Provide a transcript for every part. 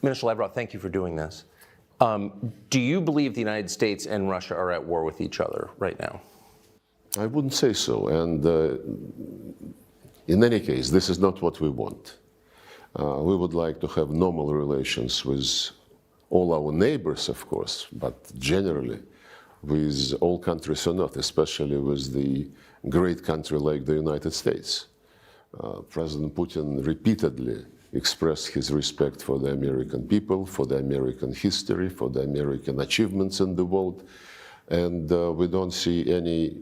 Minister Lavrov, thank you for doing this. Do you believe the United States and Russia are at war with each other right now? I wouldn't say so. And in any case, this is not what we want. We would like to have normal relations with all our neighbors, of course, but generally with all countries or not, especially with the great country like the United States. President Putin repeatedly expressed his respect for the American people, for the American history, for the American achievements in the world, and we don't see any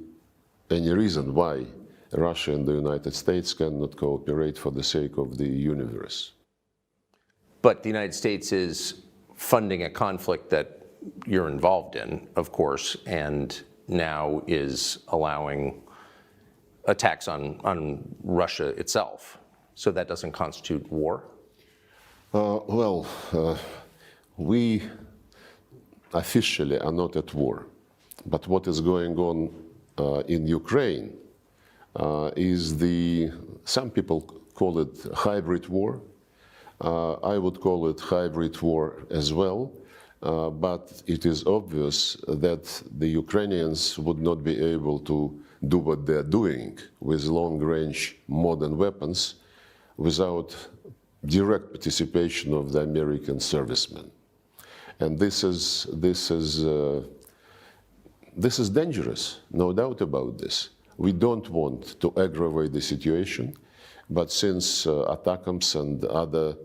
reason why Russia and the United States cannot cooperate for the sake of the universe. But the United States is funding a conflict that you're involved in, of course, and now is allowing attacks on Russia itself. So that doesn't constitute war? We officially are not at war. But what is going on in Ukraine is some people call it hybrid war. I would call it hybrid war as well. But it is obvious that the Ukrainians would not be able to do what they're doing with long-range modern weapons without direct participation of the American servicemen. And this is dangerous, no doubt about this. We don't want to aggravate the situation, but since ATACMS and other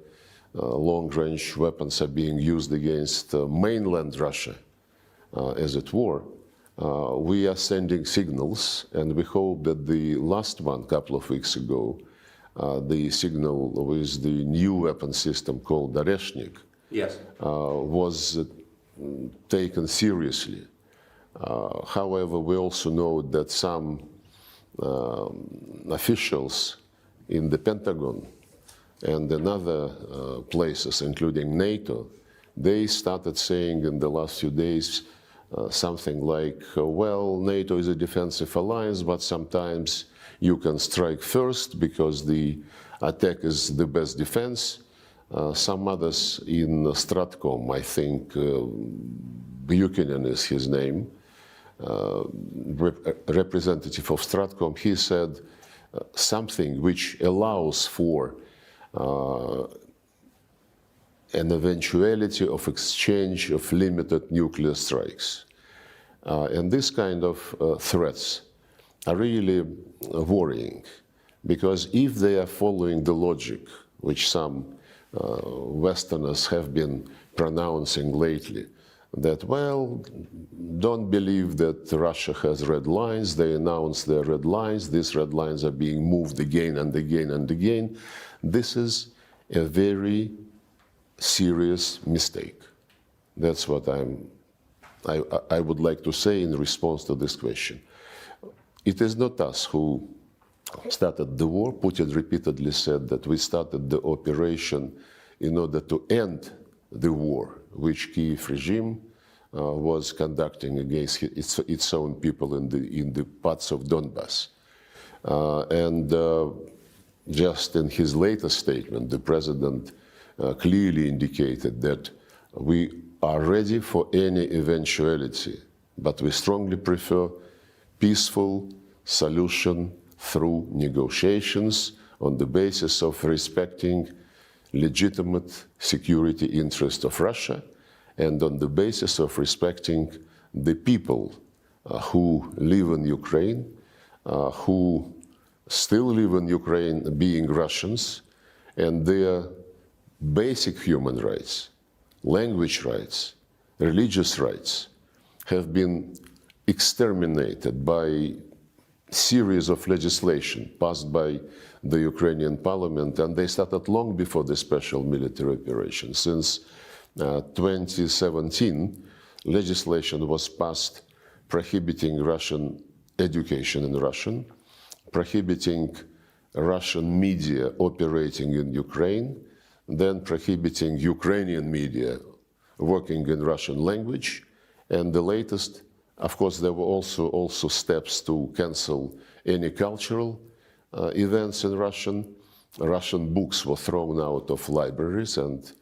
long-range weapons are being used against mainland Russia, as it were, we are sending signals, and we hope that the last one, a couple of weeks ago, the signal with the new weapon system called Oreshnik, yes, was taken seriously. However, we also know that some officials in the Pentagon and in other places, including NATO, they started saying in the last few days something like, well, NATO is a defensive alliance, but sometimes you can strike first because the attack is the best defense. Some others in Stratcom, I think Buchanan is his name, representative of Stratcom, he said something which allows for an eventuality of exchange of limited nuclear strikes. And this kind of threats are really worrying, because if they are following the logic which some Westerners have been pronouncing lately, that, well, don't believe that Russia has red lines, they announce their red lines, these red lines are being moved again and again and again, this is a very serious mistake. That's what I would like to say in response to this question. It is not us who started the war. Putin repeatedly said that we started the operation in order to end the war which Kiev regime was conducting against its own people in the parts of Donbass. Just in his latest statement, the president clearly indicated that we are ready for any eventuality, but we strongly prefer peaceful solution through negotiations on the basis of respecting legitimate security interests of Russia and on the basis of respecting the people who live in Ukraine, who still live in Ukraine being Russians, and their basic human rights, language rights, religious rights have been exterminated by series of legislation passed by the Ukrainian parliament, and they started long before the special military operation. Since 2017, legislation was passed prohibiting Russian education in Russian, prohibiting Russian media operating in Ukraine, then prohibiting Ukrainian media working in Russian language, and the latest, of course, there were also steps to cancel any cultural events in Russian. Russian books were thrown out of libraries, and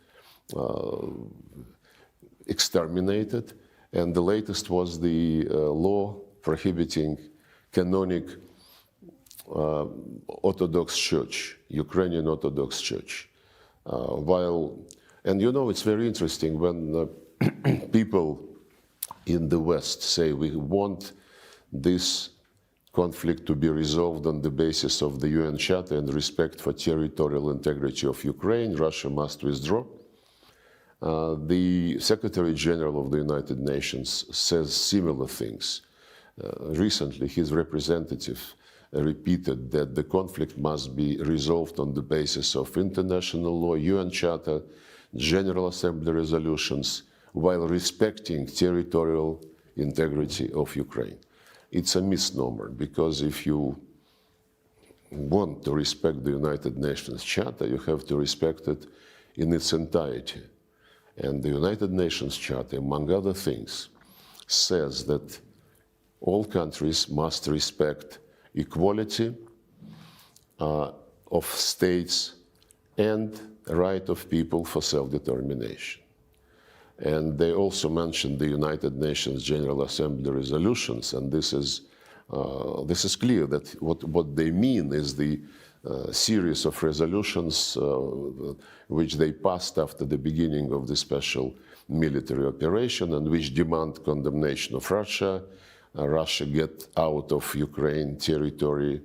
exterminated, and the latest was the law prohibiting canonic Orthodox Church, Ukrainian Orthodox Church. And you know, it's very interesting when people in the West say we want this conflict to be resolved on the basis of the UN Charter and respect for territorial integrity of Ukraine, Russia must withdraw. The Secretary General of the United Nations says similar things. Recently, his representative repeated that the conflict must be resolved on the basis of international law, UN Charter, General Assembly resolutions, while respecting territorial integrity of Ukraine. It's a misnomer, because if you want to respect the United Nations Charter, you have to respect it in its entirety. And the United Nations Charter, among other things, says that all countries must respect equality of states and right of people for self-determination. And they also mentioned the United Nations General Assembly resolutions, and this is clear that what they mean is the series of resolutions which they passed after the beginning of the special military operation, and which demand condemnation of Russia, Russia get out of Ukraine territory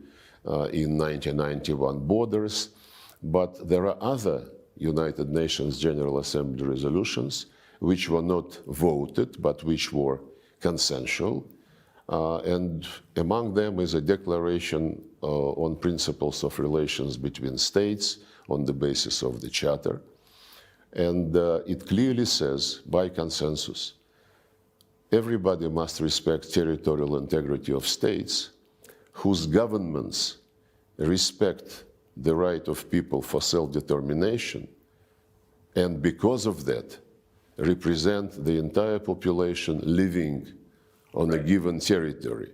in 1991 borders. But there are other United Nations General Assembly resolutions which were not voted, but which were consensual. And among them is a declaration on principles of relations between states on the basis of the Charter. And it clearly says, by consensus, everybody must respect territorial integrity of states whose governments respect the right of people for self-determination, and because of that, represent the entire population living on a given territory.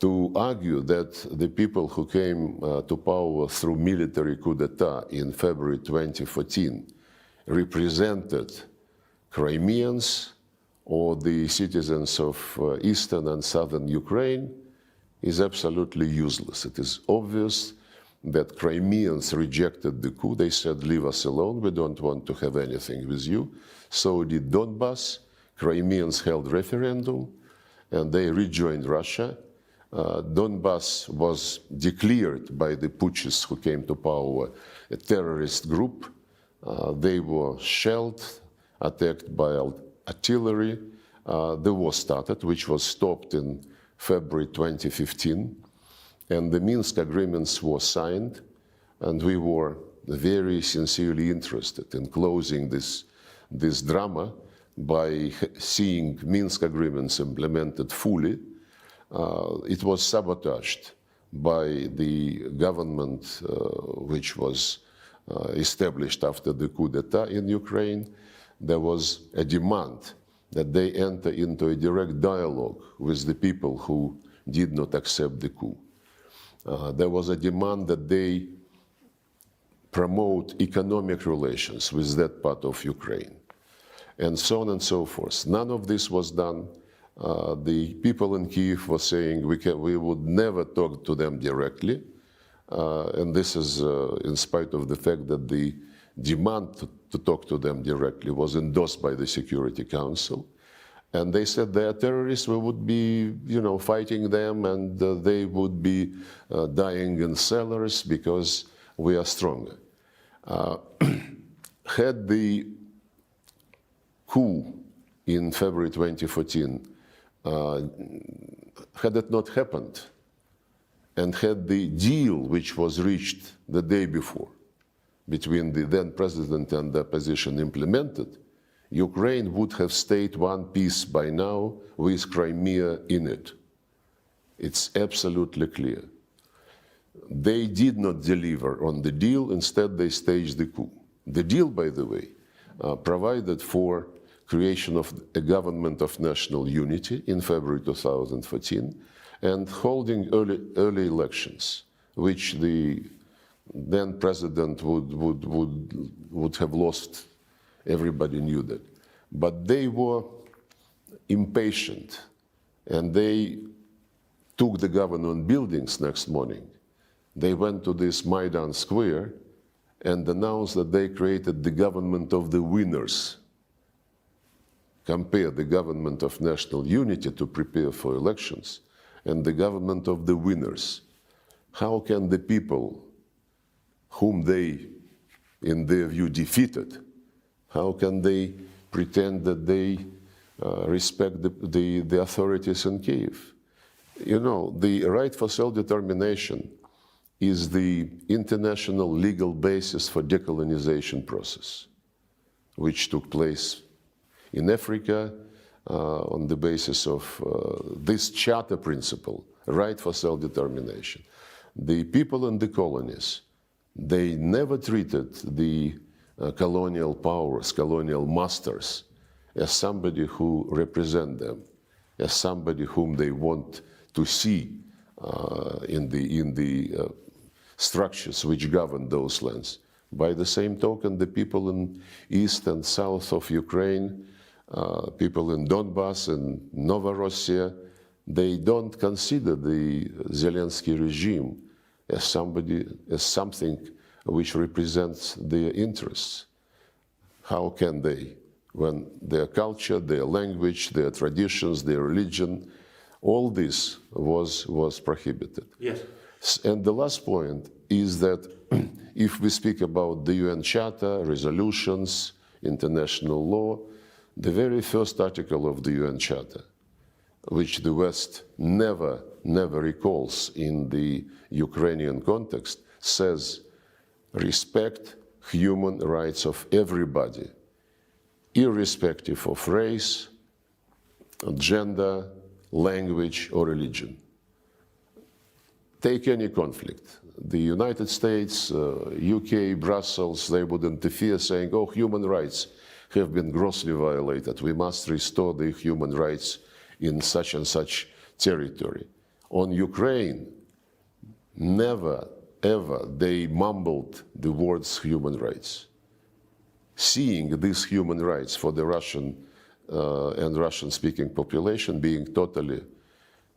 To argue that the people who came to power through military coup d'etat in February 2014 represented Crimeans or the citizens of eastern and southern Ukraine is absolutely useless. It is obvious that Crimeans rejected the coup. They said, leave us alone, we don't want to have anything with you. So did Donbass. Crimeans held referendum, and they rejoined Russia. Donbass was declared by the putschists who came to power a terrorist group. They were shelled, attacked by artillery. The war started, which was stopped in February 2015. And the Minsk agreements were signed, and we were very sincerely interested in closing this drama by seeing Minsk agreements implemented fully. It was sabotaged by the government which was established after the coup d'etat in Ukraine. There was a demand that they enter into a direct dialogue with the people who did not accept the coup. There was a demand that they promote economic relations with that part of Ukraine, and so on and so forth. None of this was done. The people in Kyiv were saying we would never talk to them directly, and this is in spite of the fact that the demand to talk to them directly was endorsed by the Security Council. And they said they are terrorists, we would be, fighting them, and they would be dying in cellars because we are stronger. Had the coup in February 2014, had it not happened, and had the deal which was reached the day before between the then president and the opposition implemented, Ukraine would have stayed one piece by now with Crimea in it. It's absolutely clear. They did not deliver on the deal, instead they staged the coup. The deal, by the way, provided for creation of a government of national unity in February 2014 and holding early elections, which the then president would have lost Everybody knew that. But they were impatient, and they took the government buildings next morning. They went to this Maidan Square and announced that they created the government of the winners. Compare the government of national unity to prepare for elections and the government of the winners. How can the people whom they, in their view, defeated, how can they pretend that they respect the authorities in Kiev? You know, the right for self-determination is the international legal basis for decolonization process, which took place in Africa on the basis of this charter principle, right for self-determination. The people in the colonies, they never treated the colonial powers, colonial masters, as somebody who represent them, as somebody whom they want to see in the structures which govern those lands. By the same token, the people in east and south of Ukraine, people in Donbass and Novorossiya, they don't consider the Zelensky regime as something which represents their interests. How can they, when their culture, their language, their traditions, their religion, all this was prohibited? Yes. And the last point is that if we speak about the UN Charter, resolutions, international law, the very first article of the UN Charter, which the West never recalls in the Ukrainian context, says respect human rights of everybody, irrespective of race, gender, language, or religion. Take any conflict. The United States, UK, Brussels, they would interfere saying, oh, human rights have been grossly violated. We must restore the human rights in such and such territory. On Ukraine, never, ever, they mumbled the words human rights. Seeing these human rights for the Russian and Russian-speaking population being totally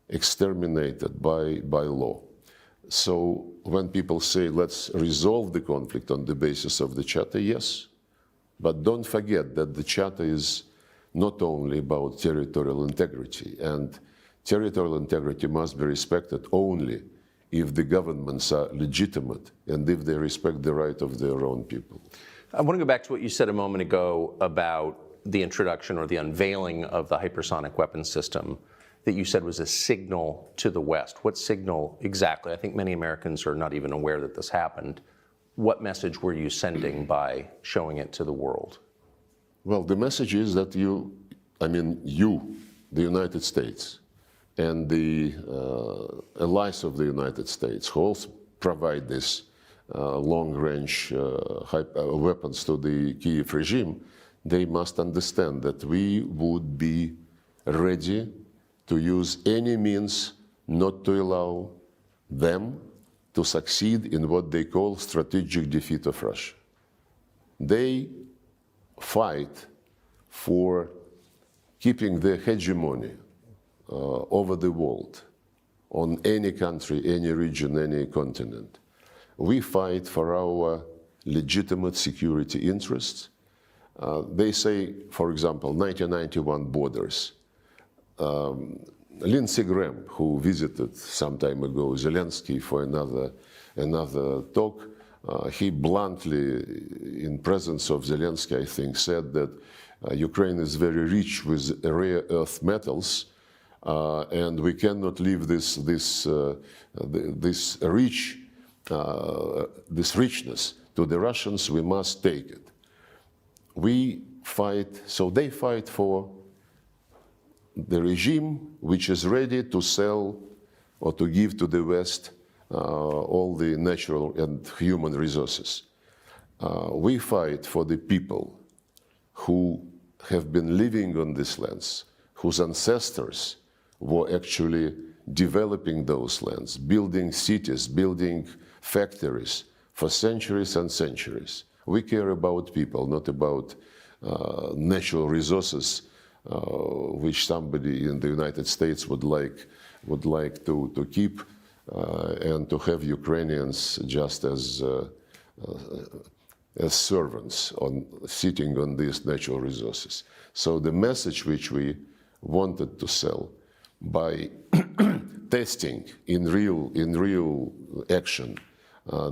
exterminated by law. So when people say, let's resolve the conflict on the basis of the Charter, yes, but don't forget that the Charter is not only about territorial integrity, and territorial integrity must be respected only if the governments are legitimate and if they respect the right of their own people. I want to go back to what you said a moment ago about the introduction or the unveiling of the hypersonic weapons system that you said was a signal to the West. What signal exactly? I think many Americans are not even aware that this happened. What message were you sending by showing it to the world? Well, the message is that you, the United States, and the allies of the United States, who also provide this long-range weapons to the Kiev regime, they must understand that we would be ready to use any means not to allow them to succeed in what they call strategic defeat of Russia. They fight for keeping their hegemony over the world, on any country, any region, any continent. We fight for our legitimate security interests. They say, for example, 1991 borders. Lindsey Graham, who visited some time ago Zelensky for another talk, he bluntly, in presence of Zelensky, I think, said that Ukraine is very rich with rare earth metals, and we cannot leave this richness to the Russians. We must take it. We fight, so they fight for the regime which is ready to sell or to give to the West all the natural and human resources. We fight for the people who have been living on these lands, whose ancestors were actually developing those lands, building cities, building factories for centuries and centuries. We care about people, not about natural resources which somebody in the United States would like to keep and to have Ukrainians just as servants sitting on these natural resources. So the message which we wanted to sell by testing in real action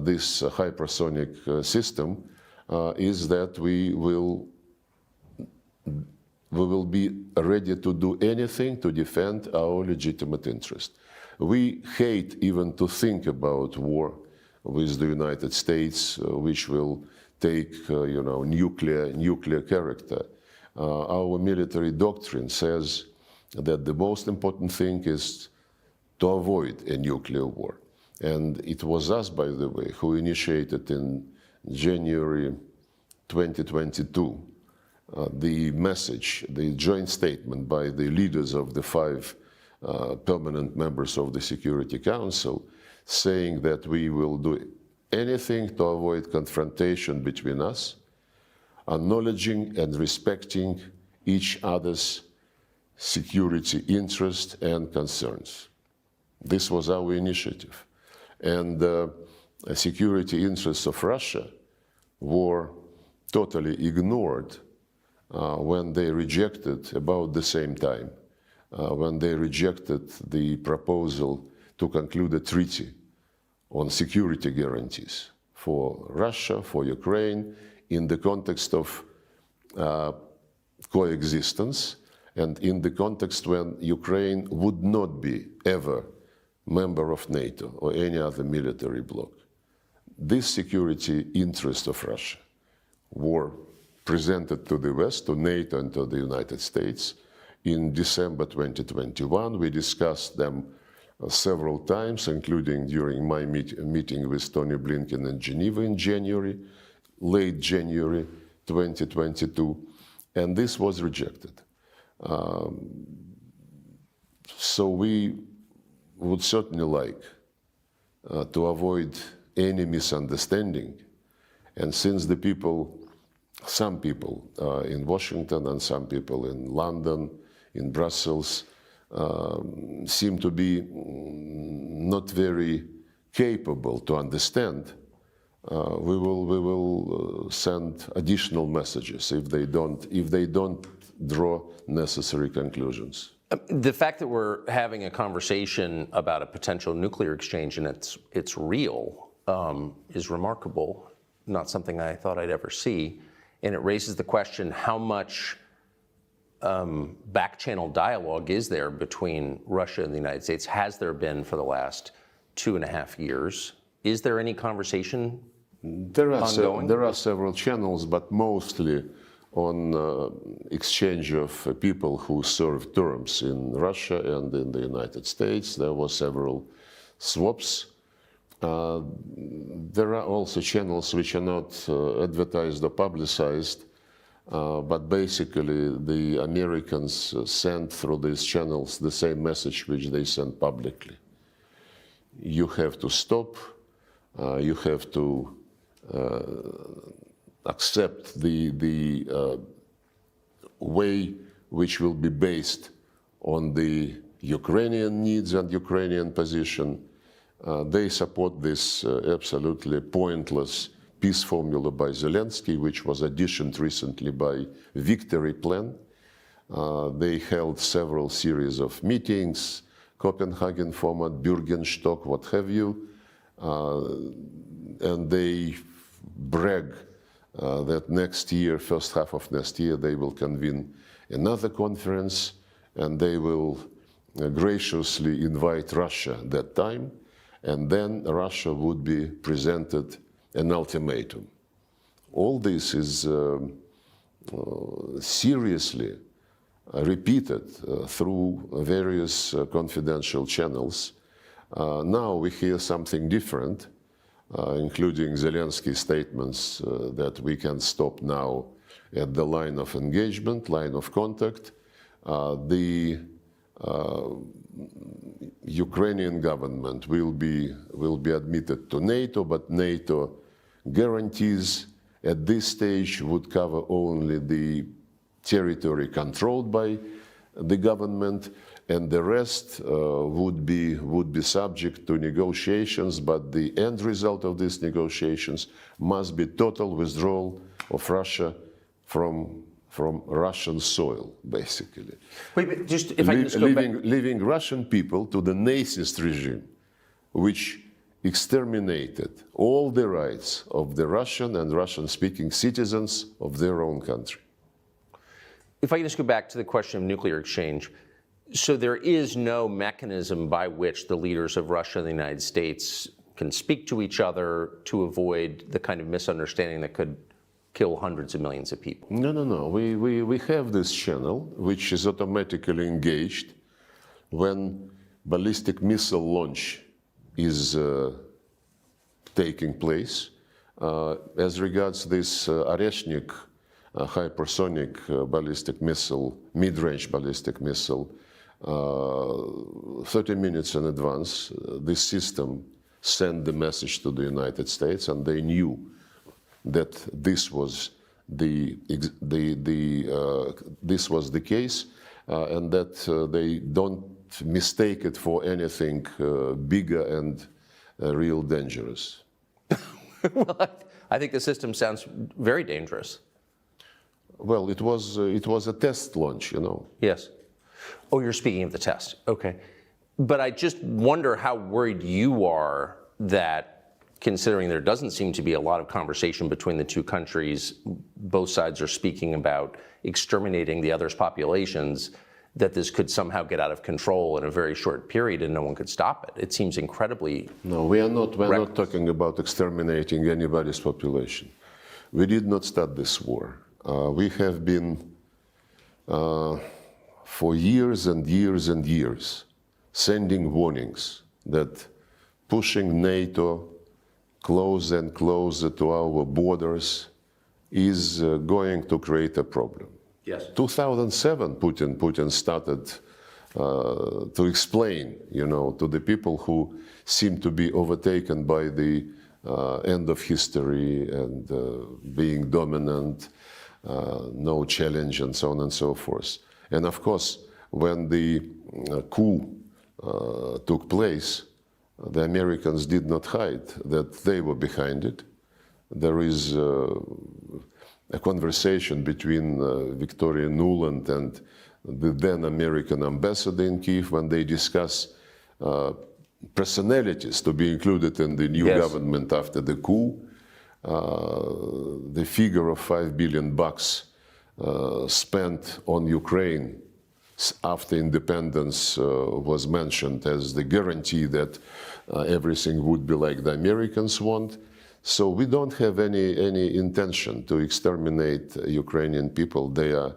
this hypersonic system is that we will be ready to do anything to defend our legitimate interest. We hate even to think about war with the United States, which will take, nuclear character. Our military doctrine says that the most important thing is to avoid a nuclear war. And it was us, by the way, who initiated in January 2022 the message, the joint statement by the leaders of the 5 permanent members of the Security Council, saying that we will do anything to avoid confrontation between us, acknowledging and respecting each other's security interests and concerns. This was our initiative. And the security interests of Russia were totally ignored when they rejected, about the same time, when they rejected the proposal to conclude a treaty on security guarantees for Russia, for Ukraine, in the context of coexistence and in the context when Ukraine would not be ever member of NATO or any other military bloc. This security interest of Russia were presented to the West, to NATO and to the United States. In December 2021, we discussed them several times, including during my meeting with Tony Blinken in Geneva in January, late January 2022, and this was rejected. So we would certainly like to avoid any misunderstanding, and since the people, some people in Washington and some people in London, in Brussels, seem to be not very capable to understand, we will send additional messages if they don't draw necessary conclusions. The fact that we're having a conversation about a potential nuclear exchange and it's real is remarkable, not something I thought I'd ever see. And it raises the question, how much back-channel dialogue is there between Russia and the United States? Has there been for the last 2.5 years? Is there any conversation ongoing? There are several channels, but mostly on exchange of people who served terms in Russia and in the United States. There were several swaps. There are also channels which are not advertised or publicized, but basically the Americans send through these channels the same message which they send publicly. You have to stop, you have to accept the way which will be based on the Ukrainian needs and Ukrainian position. They support this absolutely pointless peace formula by Zelensky, which was additioned recently by Victory Plan. They held several series of meetings, Copenhagen format, Bürgenstock, what have you, and they brag that next year, first half of next year, they will convene another conference and they will graciously invite Russia that time, and then Russia would be presented an ultimatum. All this is seriously repeated through various confidential channels. Now we hear something different, including Zelensky's statements that we can stop now at the line of engagement, line of contact. The Ukrainian government will be admitted to NATO, but NATO guarantees at this stage would cover only the territory controlled by the government, and the rest would be subject to negotiations, but the end result of these negotiations must be total withdrawal of Russia from Russian soil, basically. Wait, but just if I can just go back. Leaving Russian people to the Nazist regime, which exterminated all the rights of the Russian and Russian-speaking citizens of their own country. If I can just go back to the question of nuclear exchange, so there is no mechanism by which the leaders of Russia and the United States can speak to each other to avoid the kind of misunderstanding that could kill hundreds of millions of people? No. We have this channel, which is automatically engaged when ballistic missile launch is taking place. As regards this Oreshnik hypersonic ballistic missile, mid-range ballistic missile, 30 minutes in advance, this system sent the message to the United States, and they knew that this was the case, and that they don't mistake it for anything bigger and real dangerous. Well, I think the system sounds very dangerous. Well, it was a test launch, you know. Yes. Oh, you're speaking of the test. Okay. But I just wonder how worried you are that, considering there doesn't seem to be a lot of conversation between the two countries, both sides are speaking about exterminating the other's populations, that this could somehow get out of control in a very short period and no one could stop it. It seems incredibly... No, we're not talking about exterminating anybody's population. We did not start this war. We have been, for years and years and years, sending warnings that pushing NATO closer and closer to our borders is going to create a problem. Yes. 2007, Putin started to explain, you know, to the people who seem to be overtaken by the end of history and being dominant, no challenge, and so on and so forth. And of course, when the coup took place, the Americans did not hide that they were behind it. There is a conversation between Victoria Nuland and the then American ambassador in Kyiv when they discuss personalities to be included in the new government after the coup. The figure of $5 billion spent on Ukraine after independence was mentioned as the guarantee that everything would be like the Americans want. So we don't have any intention to exterminate Ukrainian people. They are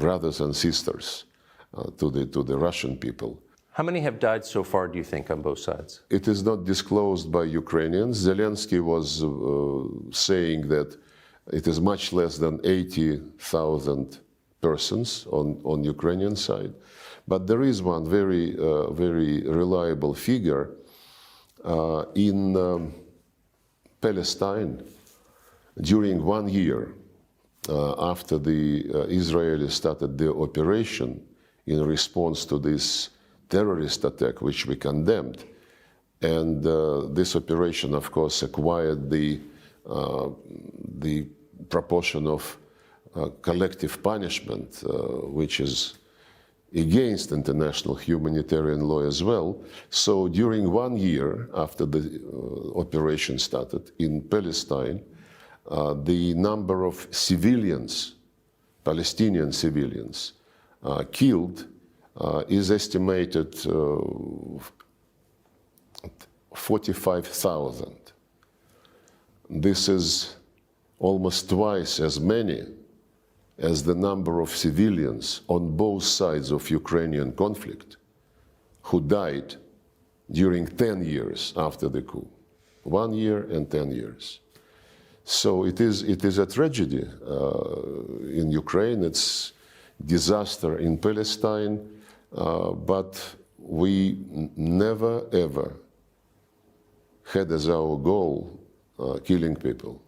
brothers and sisters to the Russian people. How many have died so far, do you think, on both sides? It is not disclosed by Ukrainians. Zelensky was saying that it is much less than 80,000 persons on Ukrainian side. But there is one very reliable figure in Palestine. During 1 year after the Israelis started their operation in response to this terrorist attack, which we condemned, and this operation, of course, acquired the proportion of collective punishment, which is against international humanitarian law as well. So during 1 year after the operation started in Palestine, the number of civilians, Palestinian civilians, killed is estimated 45,000. This is almost twice as many as the number of civilians on both sides of Ukrainian conflict who died during 10 years after the coup. 1 year and 10 years. So it is a tragedy in Ukraine. It's disaster in Palestine, but we never ever had as our goal killing people.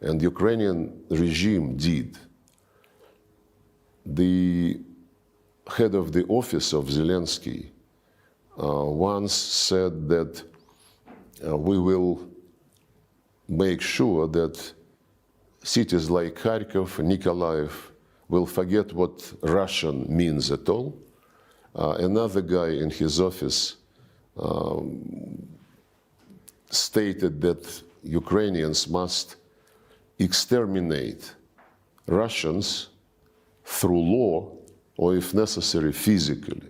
and Ukrainian regime did. The head of the office of Zelensky once said that we will make sure that cities like Kharkov, Nikolaev will forget what Russian means at all. Another guy in his office stated that Ukrainians must exterminate Russians through law or, if necessary, physically.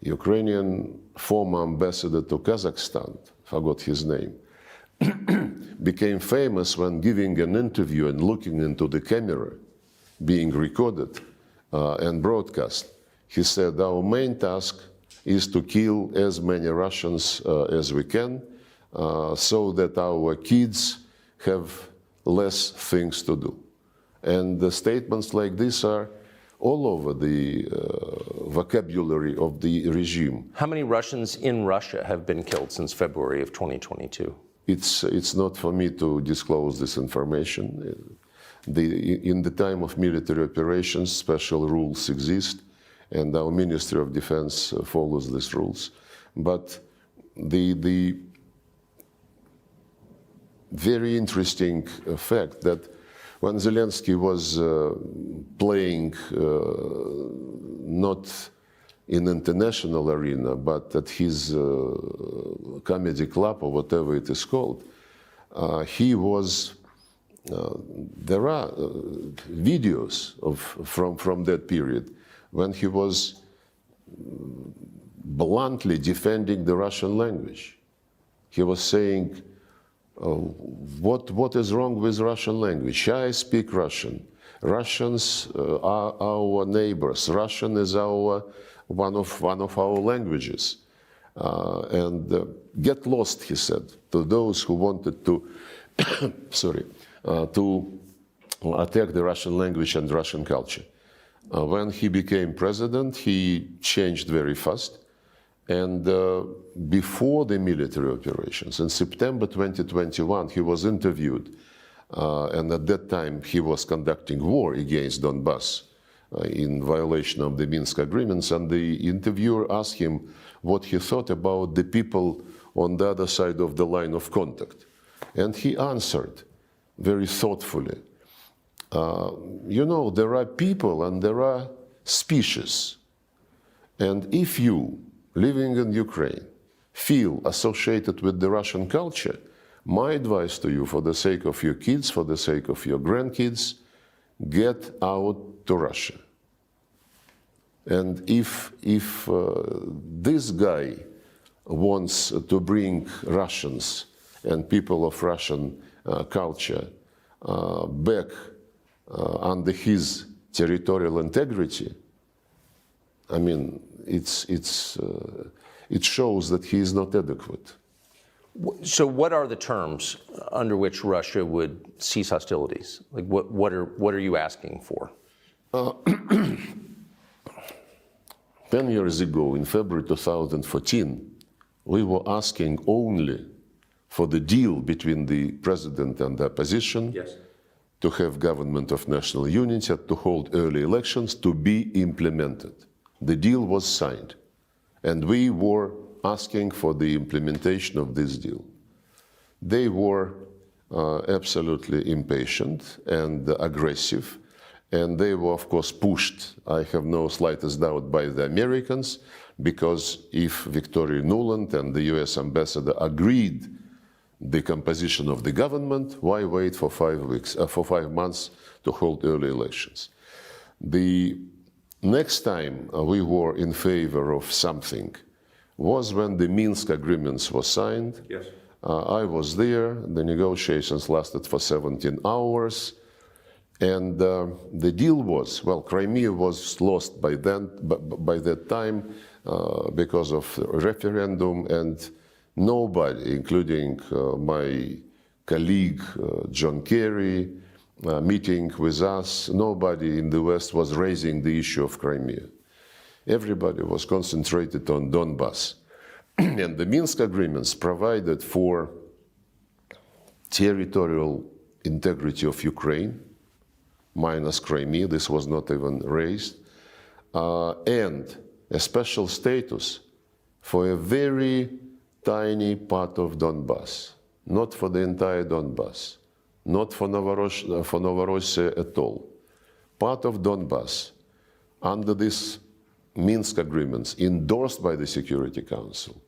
Ukrainian former ambassador to Kazakhstan, forgot his name, became famous when giving an interview and looking into the camera, being recorded and broadcast. He said, our main task is to kill as many Russians as we can so that our kids have less things to do. And the statements like this are all over the vocabulary of the regime. How many Russians in Russia have been killed since February of 2022? It's not for me to disclose this information. In the time of military operations, special rules exist, and our Ministry of Defense follows these rules. But the very interesting fact that when Zelensky was playing not in international arena, but at his comedy club or whatever it is called, he was. There are videos from that period when he was bluntly defending the Russian language. He was saying, what is wrong with Russian language? I speak Russian. Russians are our neighbors. Russian is one of our languages. And get lost, he said, to those who wanted to, to attack the Russian language and Russian culture. When he became president, he changed very fast. And before the military operations, in September 2021, he was interviewed. And at that time, he was conducting war against Donbass in violation of the Minsk agreements. And the interviewer asked him what he thought about the people on the other side of the line of contact. And he answered very thoughtfully, you know, there are people and there are species. And if you, living in Ukraine, feel associated with the Russian culture, my advice to you, for the sake of your kids, for the sake of your grandkids, get out to Russia. And if this guy wants to bring Russians and people of Russian culture back under his territorial integrity, I mean, it shows that he is not adequate. So what are the terms under which Russia would cease hostilities? Like what are you asking for? 10 years ago, in February 2014, we were asking only for the deal between the president and the opposition, Yes. to have government of national unity, to hold early elections, to be implemented. The deal was signed, and we were asking for the implementation of this deal. They were absolutely impatient and aggressive, and they were, of course, pushed, I have no slightest doubt, by the Americans, because if Victoria Nuland and the US ambassador agreed the composition of the government, why wait for 5 months to hold early elections? The next time we were in favor of something was when the Minsk agreements were signed. Yes. I was there. The negotiations lasted for 17 hours. And the deal was, well, Crimea was lost by that time because of referendum, and nobody, including my colleague John Kerry, meeting with us, nobody in the West was raising the issue of Crimea. Everybody was concentrated on Donbass. And the Minsk agreements provided for territorial integrity of Ukraine, minus Crimea, this was not even raised, and a special status for a very tiny part of Donbass, not for the entire Donbass, not for Novorossiya at all. Part of Donbass, under these Minsk agreements, endorsed by the Security Council,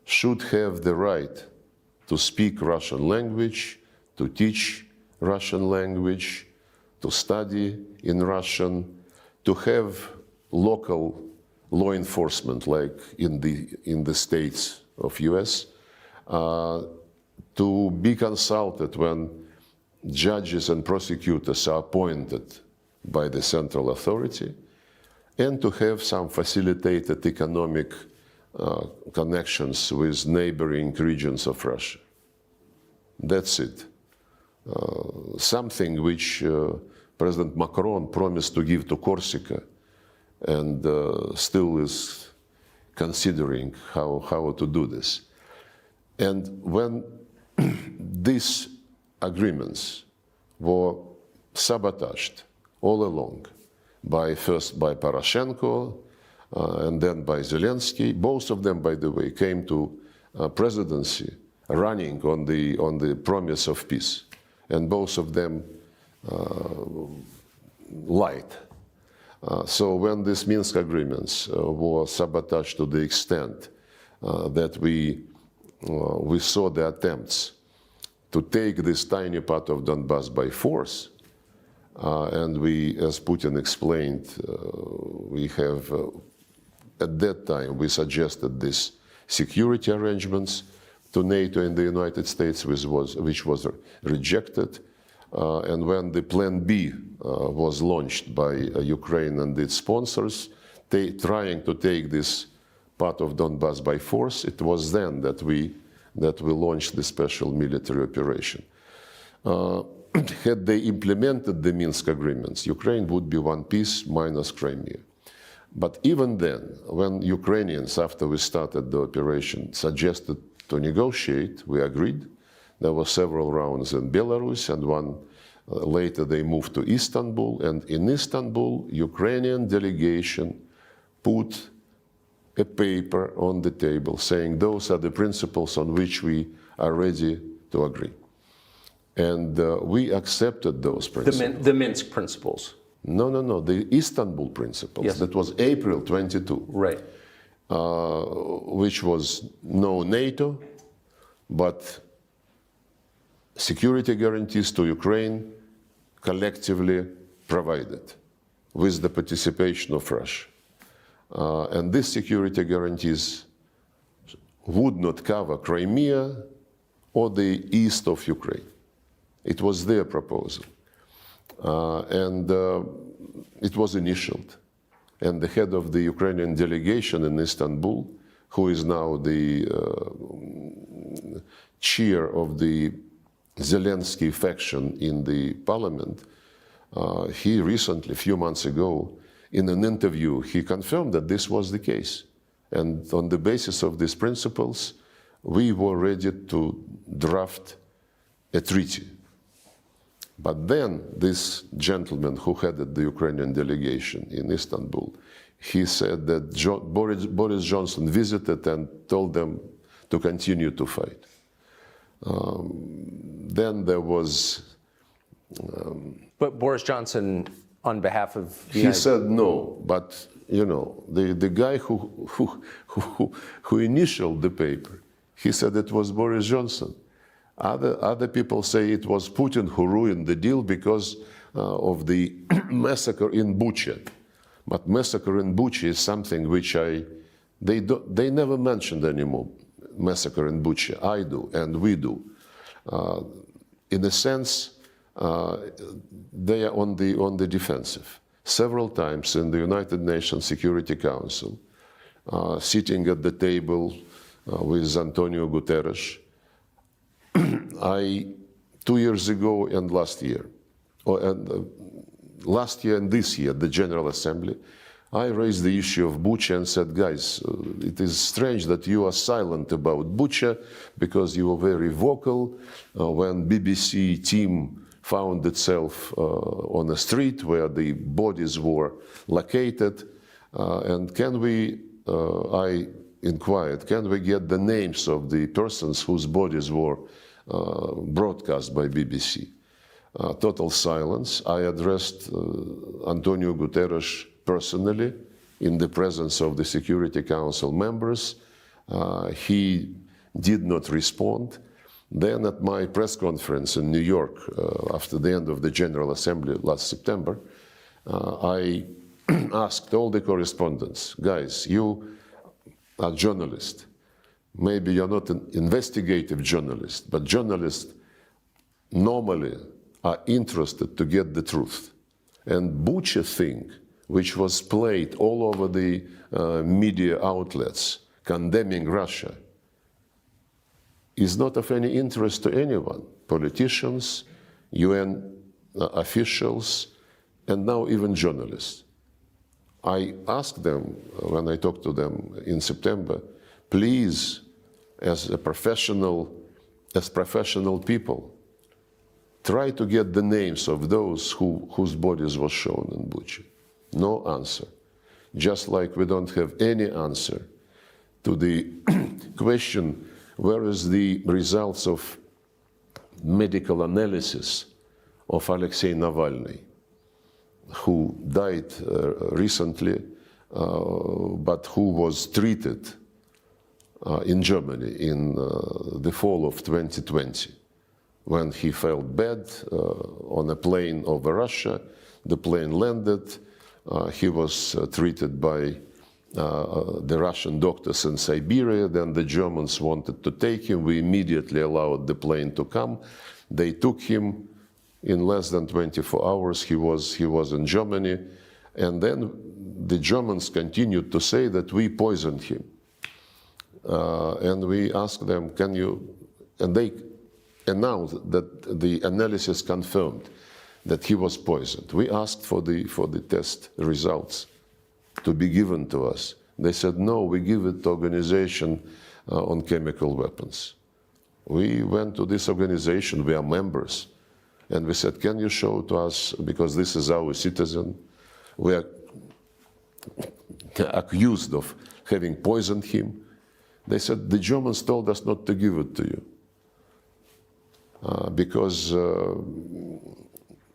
should have the right to speak Russian language, to teach Russian language, to study in Russian, to have local law enforcement like in the states of US, to be consulted when judges and prosecutors are appointed by the central authority, and to have some facilitated economic connections with neighboring regions of Russia. That's it. Something which President Macron promised to give to Corsica and still is considering how to do this. And when these agreements were sabotaged all along, first by Poroshenko and then by Zelensky, both of them, by the way, came to presidency running on the promise of peace, and both of them lied. So when these Minsk agreements were sabotaged to the extent that we saw the attempts to take this tiny part of Donbass by force, and we, as Putin explained, we have, at that time, we suggested these security arrangements to NATO and the United States, which was rejected. And when the Plan B was launched by Ukraine and its sponsors, trying to take this part of Donbass by force, it was then that we launched the special military operation. Had they implemented the Minsk agreements, Ukraine would be one piece minus Crimea. But even then, when Ukrainians, after we started the operation, suggested to negotiate, we agreed. There were several rounds in Belarus, and one later they moved to Istanbul. And in Istanbul, Ukrainian delegation put a paper on the table saying those are the principles on which we are ready to agree. And we accepted those principles. The Minsk principles. No, the Istanbul principles. Yes. That was April 22. Right. Which was no NATO, but security guarantees to Ukraine collectively provided with the participation of Russia. And these security guarantees would not cover Crimea or the east of Ukraine. It was their proposal. And it was initialed. And the head of the Ukrainian delegation in Istanbul, who is now the chair of the Zelensky faction in the parliament, he recently, a few months ago, in an interview, he confirmed that this was the case. And on the basis of these principles, we were ready to draft a treaty. But then this gentleman who headed the Ukrainian delegation in Istanbul, he said that Boris Johnson visited and told them to continue to fight. Then there was... But Boris Johnson, on behalf of the He said no, but you know, the guy who initialed the paper, he said it was Boris Johnson. Other people say it was Putin who ruined the deal because of the massacre in Bucha. But massacre in Bucha is something which they never mentioned anymore. Massacre in Bucha. I do, and we do. In a sense, they are on the defensive. Several times in the United Nations Security Council, sitting at the table with Antonio Guterres, 2 years ago and last year, last year and this year, the General Assembly, I raised the issue of Bucha and said, guys, it is strange that you are silent about Bucha because you were very vocal when BBC team found itself on a street where the bodies were located. And can we, I inquired, can we get the names of the persons whose bodies were broadcast by BBC? Total silence. I addressed Antonio Guterres personally in the presence of the Security Council members. He did not respond. Then at my press conference in New York after the end of the General Assembly last September, I asked all the correspondents, guys, you are journalists. Maybe you're not an investigative journalist, but journalists normally are interested to get the truth. And Bucha thing, which was played all over the media outlets condemning Russia, is not of any interest to anyone. Politicians, UN officials, and now even journalists. I asked them, when I talked to them in September, please, as professional people, try to get the names of those whose bodies were shown in Bucha. No answer. Just like we don't have any answer to the question, where is the results of medical analysis of Alexei Navalny, who died recently, but who was treated in Germany in the fall of 2020. When he felt bad on a plane over Russia, the plane landed, he was treated by the Russian doctors in Siberia, then the Germans wanted to take him, we immediately allowed the plane to come, they took him, in less than 24 hours he was in Germany, and then the Germans continued to say that we poisoned him. And we asked them, can you, and they announced that the analysis confirmed that he was poisoned. We asked for the test results to be given to us. They said, no, we give it to Organization on Chemical Weapons. We went to this organization, we are members, and we said, can you show to us, because this is our citizen, we are accused of having poisoned him. They said, the Germans told us not to give it to you because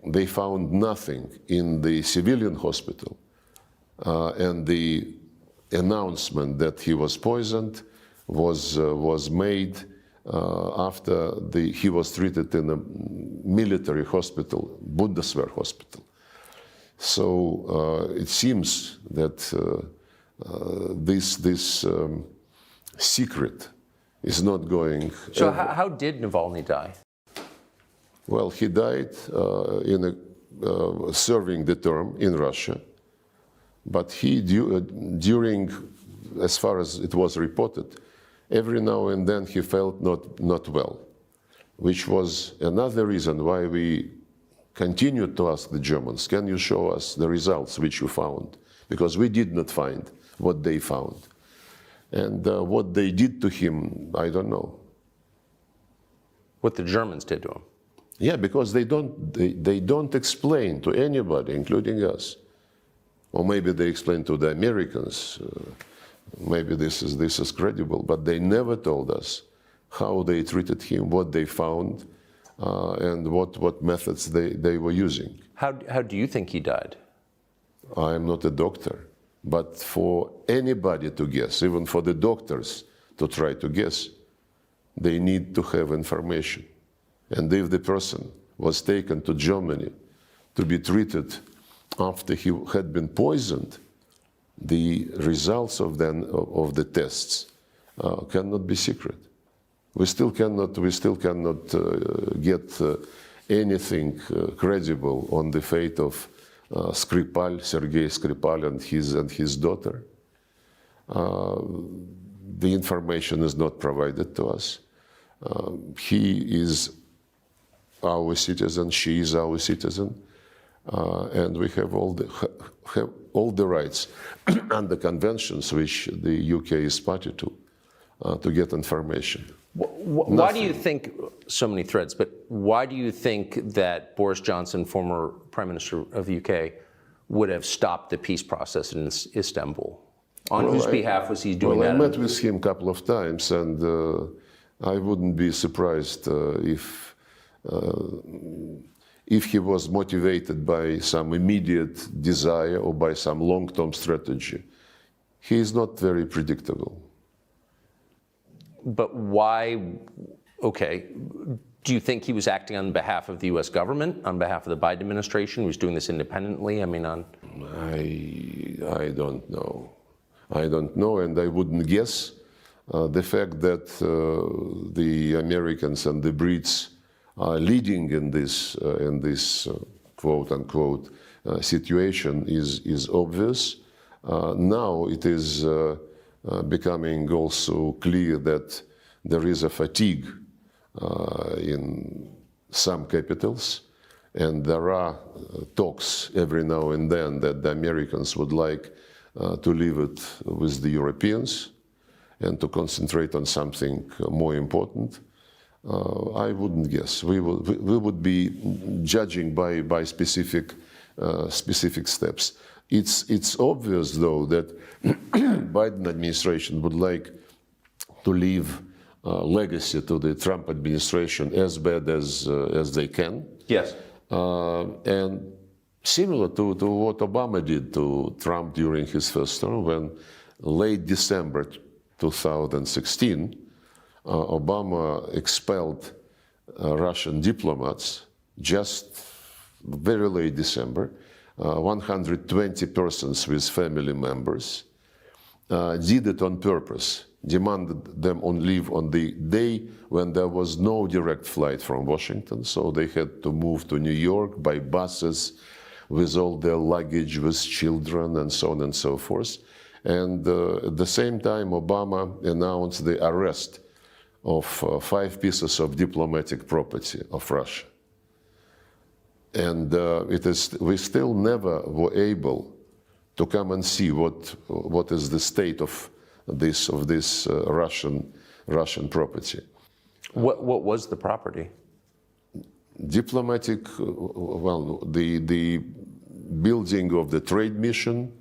they found nothing in the civilian hospital, and the announcement that he was poisoned was made after he was treated in a military hospital, Bundeswehr hospital. So it seems that this secret is not going. So how did Navalny die? Well, he died serving the term in Russia, but he during, as far as it was reported, every now and then he felt not well, which was another reason why we continued to ask the Germans, can you show us the results which you found? Because we did not find what they found. And what they did to him, I don't know. What the Germans did to him? Yeah, because they don't explain to anybody, including us. Or maybe they explain to the Americans. Maybe this is credible, but they never told us how they treated him, what they found, and what methods they were using. How do you think he died? I am not a doctor, but for anybody to guess, even for the doctors to try to guess, they need to have information. And if the person was taken to Germany to be treated after he had been poisoned, the results of the tests cannot be secret. We still cannot get anything credible on the fate of Sergei Skripal and his daughter. The information is not provided to us. He is our citizen, she is our citizen. and we have all the rights under conventions which the UK is party to get information. Why do you think, so many threads, but why do you think that Boris Johnson, former Prime Minister of the UK, would have stopped the peace process in Istanbul? On whose behalf was he doing that? I met with him a couple of times, and I wouldn't be surprised if he was motivated by some immediate desire or by some long-term strategy. He is not very predictable. But why, okay, do you think he was acting on behalf of the US government, on behalf of the Biden administration? He was doing this independently? I mean, I don't know. I don't know, and I wouldn't guess. The fact that the Americans and the Brits are leading in this quote-unquote situation is obvious. Now it is becoming also clear that there is a fatigue in some capitals, and there are talks every now and then that the Americans would like to leave it with the Europeans and to concentrate on something more important. I wouldn't guess. We would be judging by specific steps. It's obvious, though, that Biden administration would like to leave legacy to the Trump administration as bad as they can. yes. And similar to what Obama did to Trump during his first term, when late December 2016, Obama expelled Russian diplomats just very late December, 120 persons with family members, did it on purpose, demanded them on leave on the day when there was no direct flight from Washington, so they had to move to New York by buses with all their luggage, with children, and so on and so forth. And at the same time, Obama announced the arrest of 5 pieces of diplomatic property of Russia. And we still never were able to come and see what is the state of this Russian property. What was the property? Diplomatic, well, the building of the trade mission,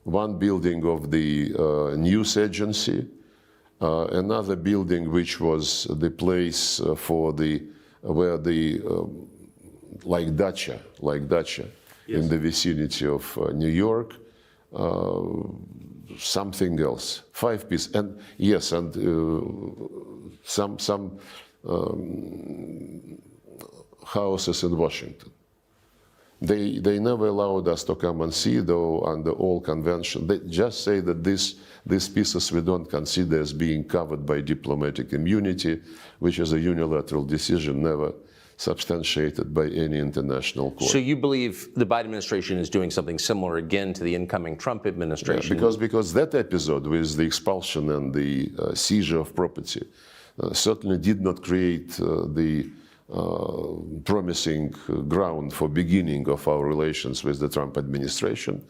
one building of the news agency, another building which was the place where the like dacha yes. In the vicinity of New York, something else, 5 pieces, and yes, and some houses in Washington. They never allowed us to come and see, though, under all convention. They just say that these pieces we don't consider as being covered by diplomatic immunity, which is a unilateral decision, never substantiated by any international court. So you believe the Biden administration is doing something similar again to the incoming Trump administration? Yeah, because that episode with the expulsion and the seizure of property certainly did not create the promising ground for beginning of our relations with the Trump administration.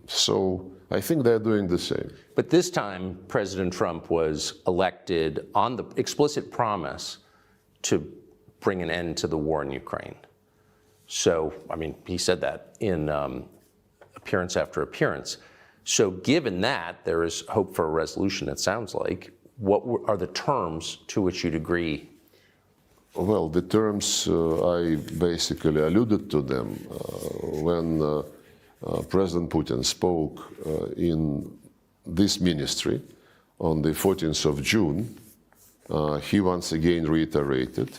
So I think they're doing the same. But this time, President Trump was elected on the explicit promise to bring an end to the war in Ukraine. So, I mean, he said that in appearance after appearance. So given that, there is hope for a resolution, it sounds like. What are the terms to which you'd agree? Well, the terms, I basically alluded to them when President Putin spoke in this ministry on the 14th of June. He once again reiterated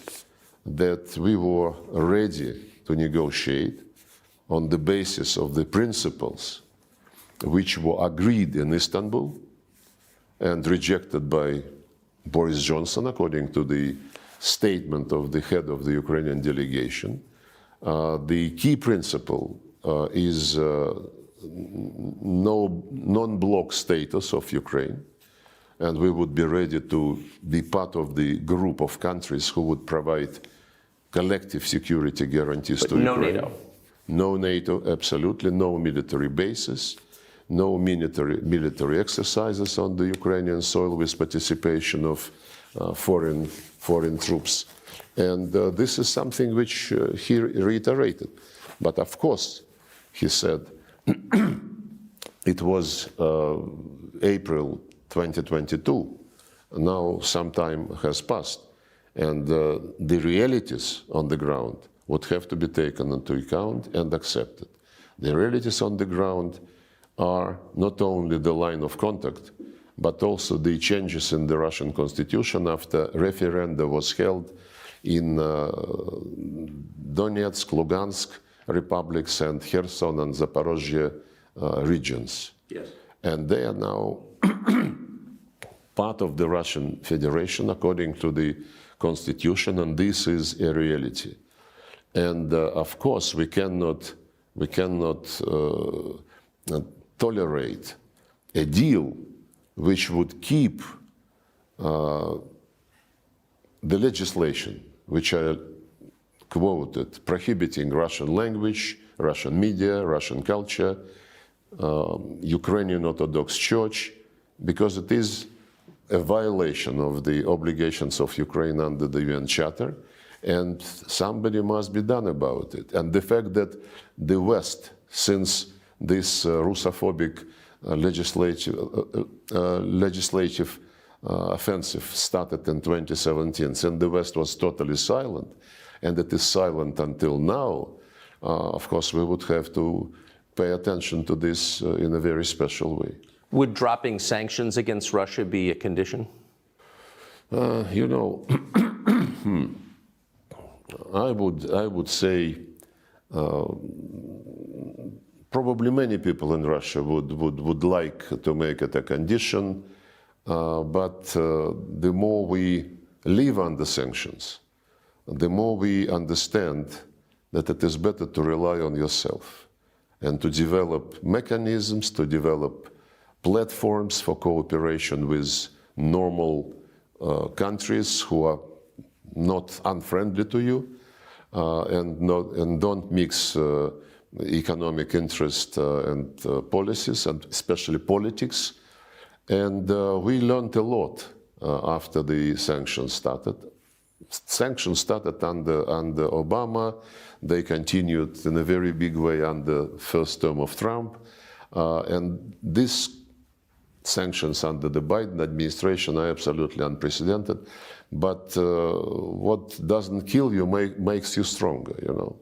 that we were ready to negotiate on the basis of the principles which were agreed in Istanbul and rejected by Boris Johnson, according to the statement of the head of the Ukrainian delegation. The key principle is no non-bloc status of Ukraine, and we would be ready to be part of the group of countries who would provide collective security guarantees But to no Ukraine. NATO. No NATO, absolutely. No military bases. No military exercises on the Ukrainian soil with participation of foreign troops. And this is something which he reiterated. But of course, he said, it was April 2022. Now some time has passed. And the realities on the ground would have to be taken into account and accepted. The realities on the ground are not only the line of contact, but also the changes in the Russian constitution after referendum was held in Donetsk, Lugansk republics and Kherson and Zaporozhye regions. Yes. And they are now part of the Russian Federation according to the constitution, and this is a reality. And of course, we cannot tolerate a deal which would keep the legislation, which I quoted, prohibiting Russian language, Russian media, Russian culture, Ukrainian Orthodox Church, because it is a violation of the obligations of Ukraine under the UN Charter, and somebody must be done about it. And the fact that the West, since this Russophobic legislative offensive started in 2017, and the West was totally silent, and it is silent until now, of course we would have to pay attention to this in a very special way. Would dropping sanctions against Russia be a condition? You know, I would say probably many people in Russia would like to make it a condition, but the more we live under sanctions, the more we understand that it is better to rely on yourself and to develop mechanisms, to develop platforms for cooperation with normal countries who are not unfriendly to you, and don't mix economic interest and policies, and especially politics. And we learned a lot after the sanctions started. Sanctions started under Obama. They continued in a very big way under the first term of Trump. And these sanctions under the Biden administration are absolutely unprecedented. But what doesn't kill you makes you stronger, you know.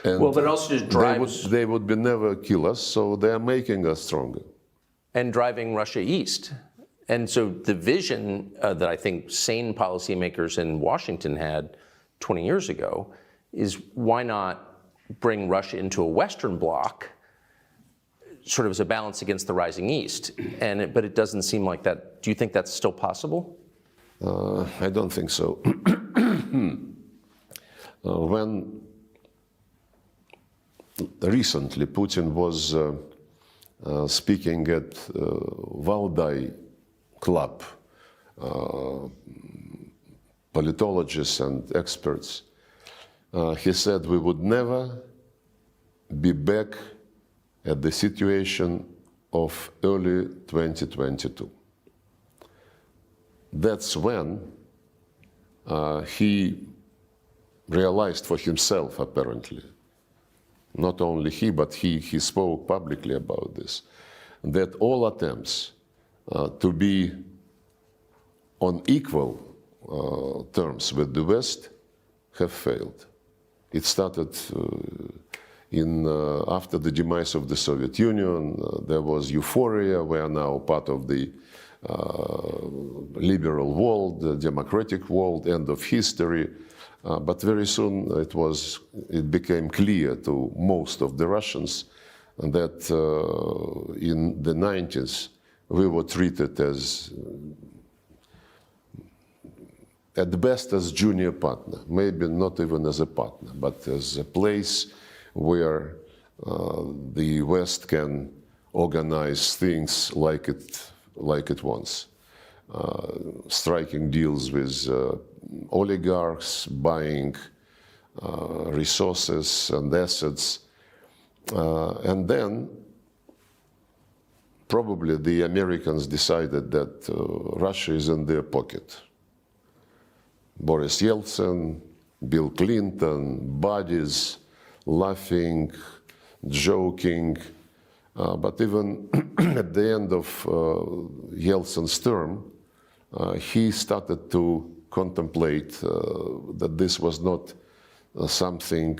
And well, but it also just drives... They would be never kill us, so they are making us stronger. And driving Russia east. And so the vision that I think sane policymakers in Washington had 20 years ago is why not bring Russia into a Western bloc, sort of as a balance against the rising East. But it doesn't seem like that. Do you think that's still possible? I don't think so. When recently Putin was speaking at Valdai Club, politologists and experts, he said we would never be back at the situation of early 2022. That's when he realized for himself, apparently, not only he, but he spoke publicly about this, that all attempts to be on equal terms with the West have failed. It started after the demise of the Soviet Union. There was euphoria. We are now part of the liberal world, the democratic world, end of history. But very soon it became clear to most of the Russians that in the 90s we were treated as, at best, as junior partner, maybe not even as a partner, but as a place where the West can organize things like it wants, striking deals with oligarchs, buying resources and assets. And then probably the Americans decided that Russia is in their pocket. Boris Yeltsin, Bill Clinton, buddies, laughing, joking. But even at the end of Yeltsin's term, he started to contemplate that this was not something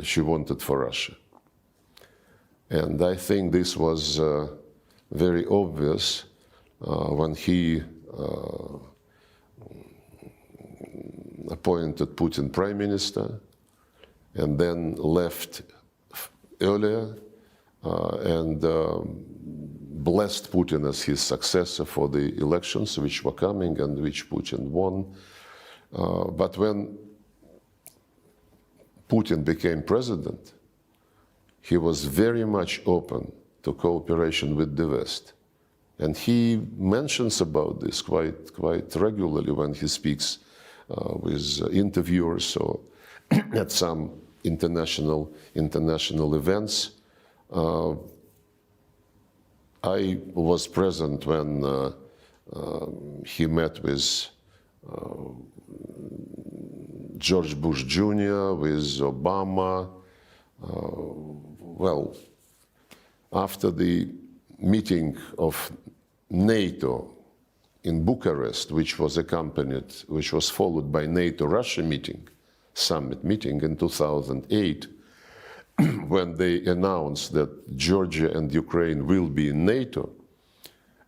she wanted for Russia. And I think this was very obvious when he appointed Putin prime minister and then left earlier and blessed Putin as his successor for the elections which were coming and which Putin won. But when Putin became president, he was very much open to cooperation with the West. And he mentions about this quite regularly when he speaks with interviewers or at some international events. I was present when he met with George Bush Jr., with Obama. Well, after the meeting of NATO in Bucharest, which was followed by NATO-Russia summit meeting in 2008, when they announced that Georgia and Ukraine will be in NATO,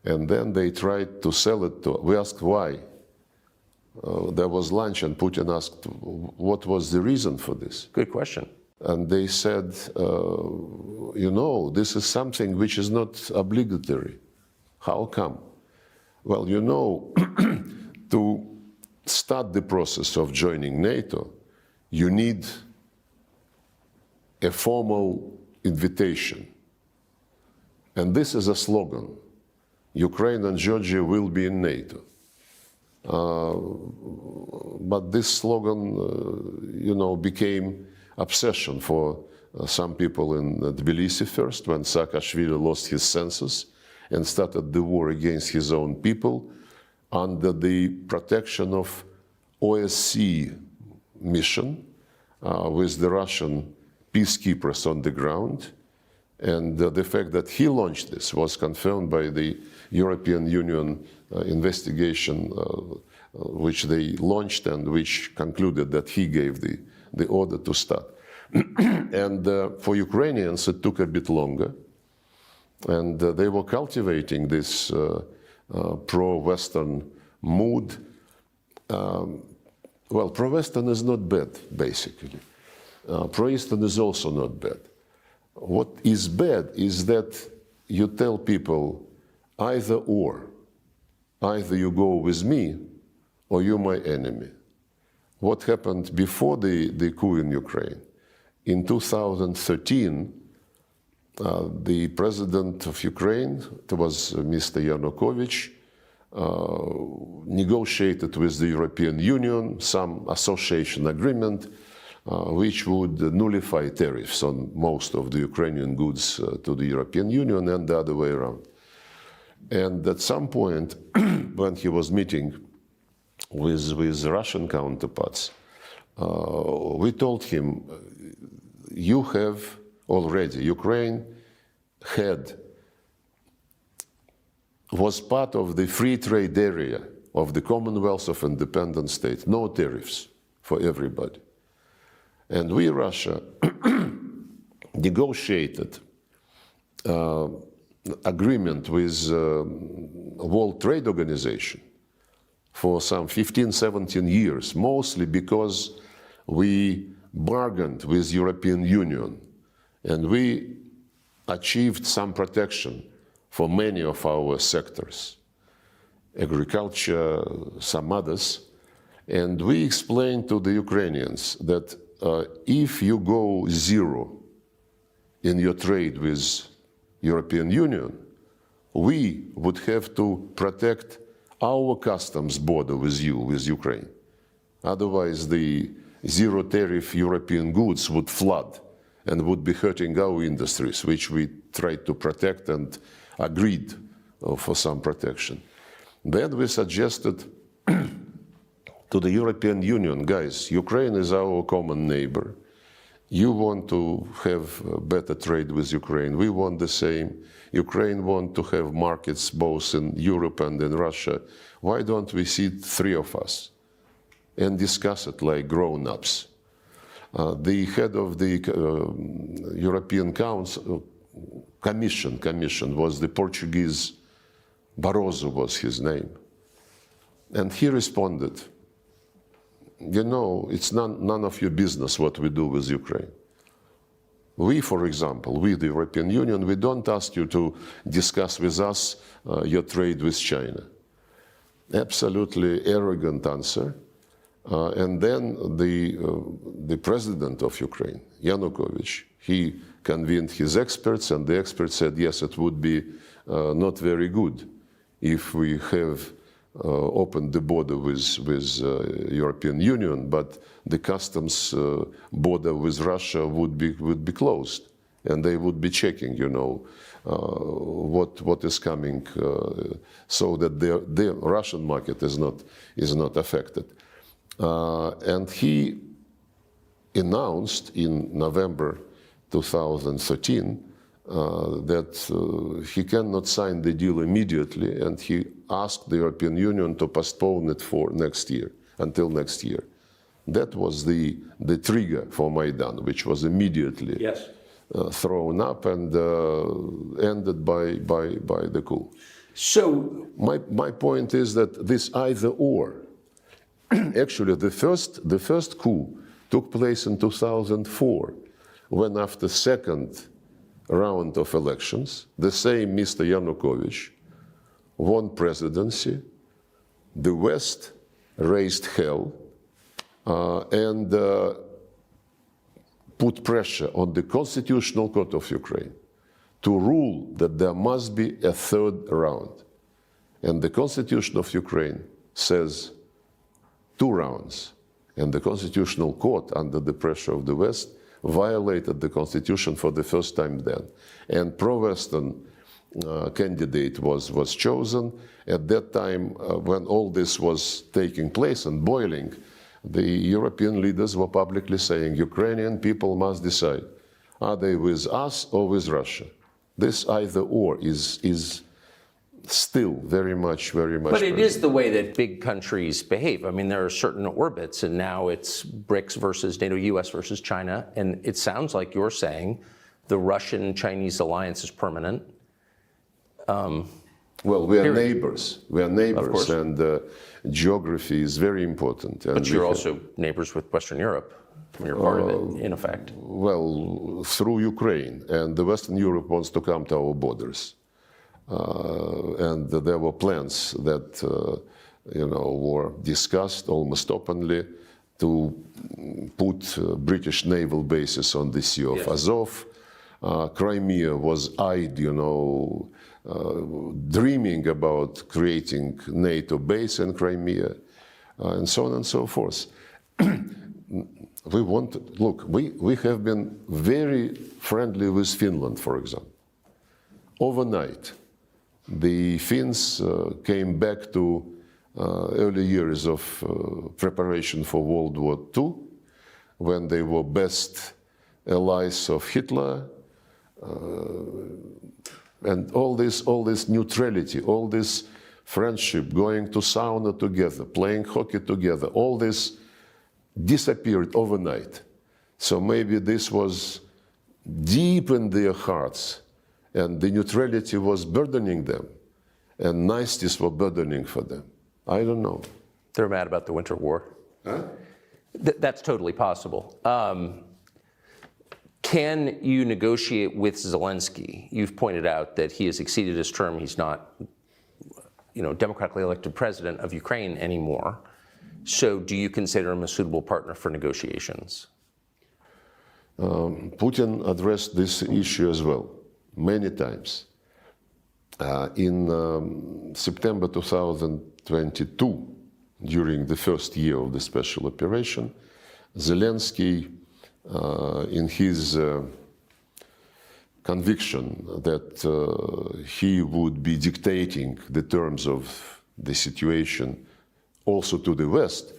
and then they tried to sell it to, we asked why. There was lunch and Putin asked what was the reason for this. Good question. And they said, you know, this is something which is not obligatory. How come? Well, you know, to start the process of joining NATO, you need a formal invitation. And this is a slogan. Ukraine and Georgia will be in NATO. But this slogan, you know, became obsession for some people in Tbilisi first, when Saakashvili lost his senses and started the war against his own people under the protection of OSCE mission with the Russian peacekeepers on the ground. And the fact that he launched this was confirmed by the European Union investigation which they launched and which concluded that he gave the order to start. And for Ukrainians, it took a bit longer. And they were cultivating this pro-Western mood. Well, pro-Western is not bad, basically. Pro-Eastern is also not bad. What is bad is that you tell people either or. Either you go with me or you're my enemy. What happened before the coup in Ukraine? In 2013, the president of Ukraine, it was Mr. Yanukovych, negotiated with the European Union some association agreement which would nullify tariffs on most of the Ukrainian goods to the European Union and the other way around. And at some point, when he was meeting with Russian counterparts, we told him, you have already, Ukraine was part of the free trade area of the Commonwealth of Independent States, no tariffs for everybody. And we, Russia, negotiated agreement with World Trade Organization for some 15, 17 years, mostly because we bargained with European Union and we achieved some protection for many of our sectors, agriculture, some others. And we explained to the Ukrainians that if you go zero in your trade with European Union, we would have to protect our customs border with you, with Ukraine. Otherwise, the zero tariff European goods would flood and would be hurting our industries, which we tried to protect and agreed for some protection. Then we suggested to the European Union, guys, Ukraine is our common neighbor. You want to have better trade with Ukraine. We want the same. Ukraine want to have markets both in Europe and in Russia. Why don't we sit three of us and discuss it like grown-ups? The head of the European Commission was the Portuguese, Barroso was his name. And he responded, you know, it's none of your business what we do with Ukraine. We, for example, we, the European Union, we don't ask you to discuss with us your trade with China. Absolutely arrogant answer. And then the president of Ukraine, Yanukovych, he convened his experts, and the experts said, yes, it would be not very good if we have opened the border with European Union, but the customs border with Russia would be closed, and they would be checking, you know, what is coming, so that the Russian market is not affected. And he announced in November 2013 that he cannot sign the deal immediately, and he asked the European Union to postpone it for next year, until next year. That was the trigger for Maidan, which was immediately thrown up and ended by the coup. So my point is that this either or. Actually, the first coup took place in 2004, when after second round of elections, the same Mr. Yanukovych won presidency, the West raised hell, and put pressure on the Constitutional Court of Ukraine to rule that there must be a third round. And the Constitution of Ukraine says 2 rounds. And the Constitutional Court, under the pressure of the West, violated the Constitution for the first time then. And pro-Western candidate was chosen. At that time, when all this was taking place and boiling, the European leaders were publicly saying, Ukrainian people must decide, are they with us or with Russia? This either or is still very much But present. it is the way that big countries behave. I mean, there are certain orbits, and now it's BRICS versus NATO, US versus China, and it sounds like you're saying the Russian-Chinese alliance is permanent. Well, we are neighbors. We are Of neighbors, course. and geography is very important. And But you're also neighbors with Western Europe. You're part of it, in effect. well, through Ukraine, and the Western Europe wants to come to our borders. And there were plans that were discussed almost openly to put British naval bases on the Sea of Azov. Crimea was eyed, dreaming about creating NATO base in Crimea, and so on and so forth. We have been very friendly with Finland, for example. Overnight, the Finns came back to early years of preparation for World War II, when they were best allies of Hitler, and all this neutrality, all this friendship, going to sauna together, playing hockey together, all this disappeared overnight. So maybe this was deep in their hearts, and the neutrality was burdening them, and niceties were burdening for them. I don't know. They're mad about the Winter War. Huh? That's totally possible. Can you negotiate with Zelensky? You've pointed out that he has exceeded his term. He's not, democratically elected president of Ukraine anymore. So do you consider him a suitable partner for negotiations? Putin addressed this issue as well, many times. In September 2022, during the first year of the special operation, Zelensky, in his conviction that he would be dictating the terms of the situation also to the West,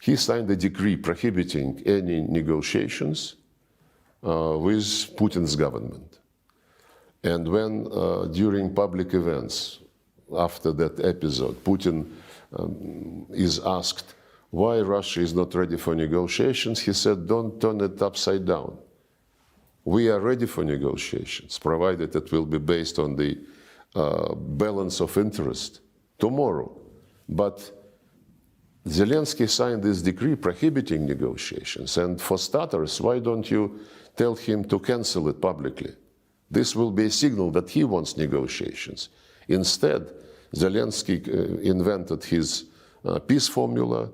he signed a decree prohibiting any negotiations with Putin's government. And when, during public events, after that episode, Putin is asked why Russia is not ready for negotiations, he said, don't turn it upside down. We are ready for negotiations, provided it will be based on the balance of interest tomorrow. But Zelensky signed this decree prohibiting negotiations. And for starters, why don't you tell him to cancel it publicly? This will be a signal that he wants negotiations. Instead, Zelensky invented his peace formula.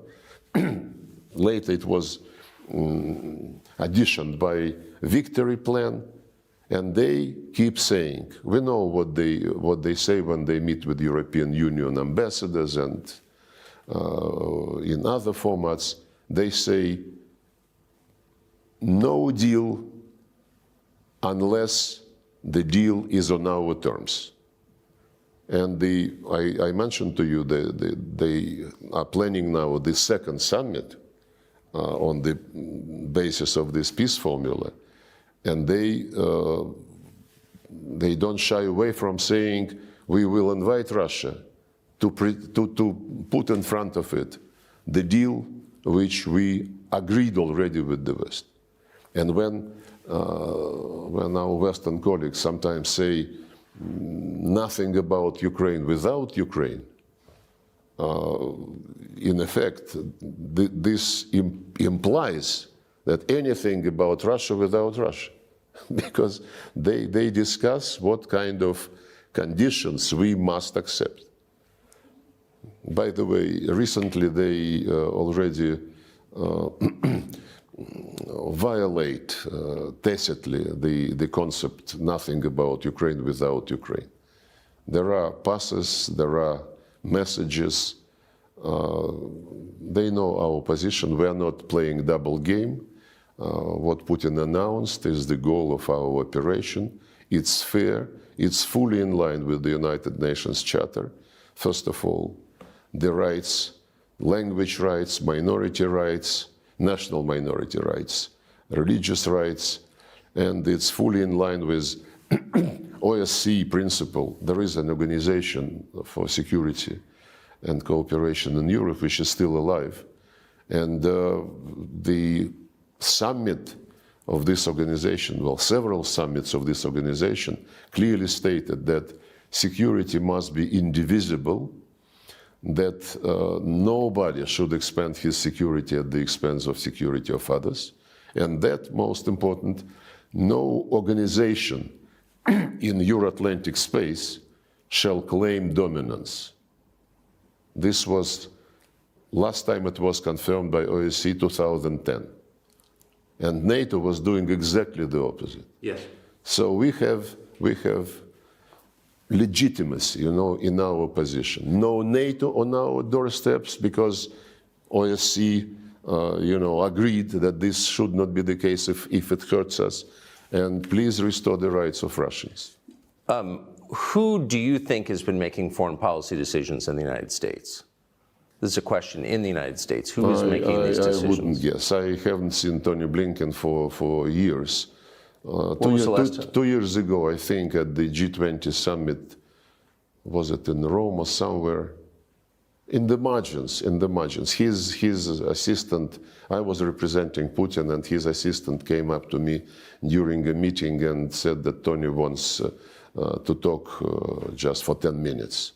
Later it was additioned by victory plan, and they keep saying, we know what they say when they meet with European Union ambassadors and in other formats, they say no deal unless the deal is on our terms. And I mentioned to you they are planning now the second summit on the basis of this peace formula. And they don't shy away from saying, we will invite Russia to put in front of it the deal which we agreed already with the West. And when our Western colleagues sometimes say nothing about Ukraine without Ukraine, in effect, this implies that anything about Russia without Russia, because they discuss what kind of conditions we must accept. By the way, recently they already violate tacitly the concept nothing about Ukraine without Ukraine. There are passes, there are messages. They know our position. We are not playing double game. What Putin announced is the goal of our operation. It's fair. It's fully in line with the United Nations Charter. First of all, the rights, language rights, minority rights, national minority rights, religious rights, and it's fully in line with OSCE principle. There is an organization for security and cooperation in Europe which is still alive. And the summit of this organization, well, several summits of this organization clearly stated that security must be indivisible, that nobody should expand his security at the expense of security of others, and that, most important, no organization in Euro-Atlantic space shall claim dominance. This was, last time it was confirmed by OSCE 2010. And NATO was doing exactly the opposite. Yes. So we have legitimacy, you know, in our position. No NATO on our doorsteps because OSCE, you know, agreed that this should not be the case if it hurts us. And please restore the rights of Russians. Who do you think has been making foreign policy decisions in the United States? This is a question in the United States. Who is making these decisions? I wouldn't guess. I haven't seen Tony Blinken for years. When was the last time? 2 years ago, I think, at the G20 summit, was it in Rome or somewhere? In the margins, His assistant, I was representing Putin, and his assistant came up to me during a meeting and said that Tony wants to talk just for 10 minutes.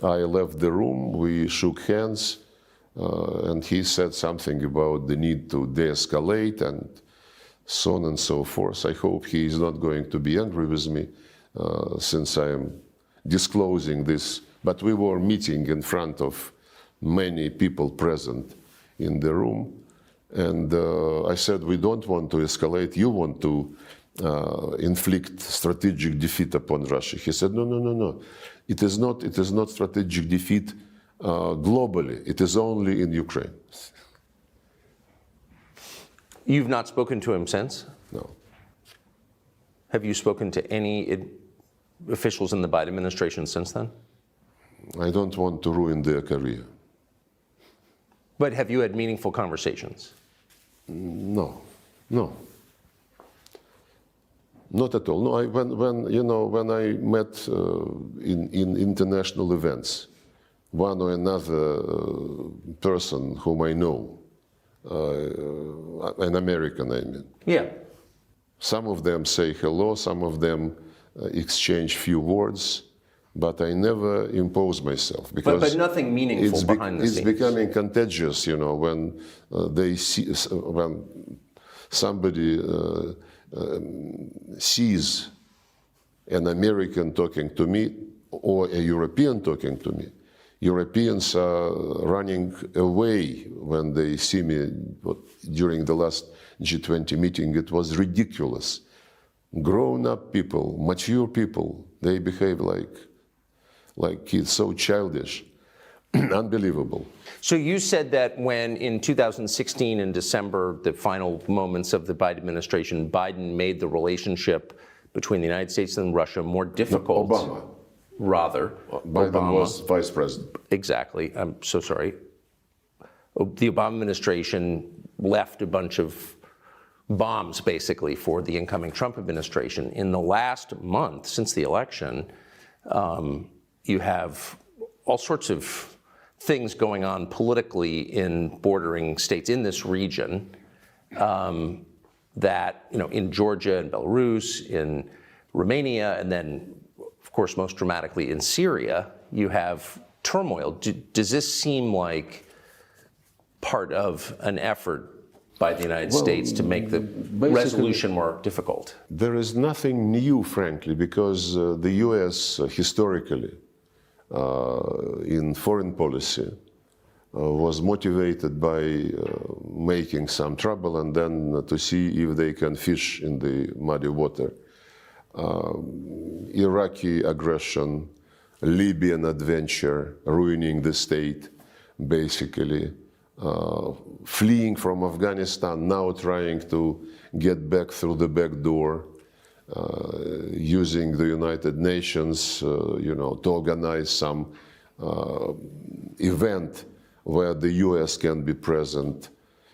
I left the room, we shook hands, and he said something about the need to de-escalate and so on and so forth. I hope he is not going to be angry with me since I am disclosing this. But we were meeting in front of many people present in the room. And I said, we don't want to escalate. You want to inflict strategic defeat upon Russia. He said, no. It is not strategic defeat globally. It is only in Ukraine. You've not spoken to him since? No. Have you spoken to any officials in the Biden administration since then? I don't want to ruin their career. But have you had meaningful conversations? No, no. Not at all. No, when I met in international events, one or another person whom I know, an American, I mean. Yeah. Some of them say hello, some of them exchange few words, but I never impose myself because But nothing meaningful behind the scenes. It's becoming contagious, when they see when somebody sees an American talking to me or a European talking to me. Europeans are running away when they see me. During the last G20 meeting, it was ridiculous. Grown-up people, mature people, they behave like kids, so childish, unbelievable. So you said that when in 2016 in December, the final moments of the Biden administration, Biden made the relationship between the United States and Russia more difficult. Obama. Rather. Biden Obama was vice president. Exactly. I'm so sorry. The Obama administration left a bunch of bombs, basically, for the incoming Trump administration. In the last month, since the election, you have all sorts of things going on politically in bordering states in this region that, in Georgia and Belarus, in Romania, and then, of course, most dramatically in Syria, you have turmoil. Does this seem like part of an effort by the United States to make the resolution more difficult? There is nothing new, frankly, because the U.S. Historically, in foreign policy, was motivated by making some trouble and then to see if they can fish in the muddy water. Iraqi aggression, Libyan adventure, ruining the state, basically. Fleeing from Afghanistan, now trying to get back through the back door, using the United Nations, to organize some event where the U.S. can be present,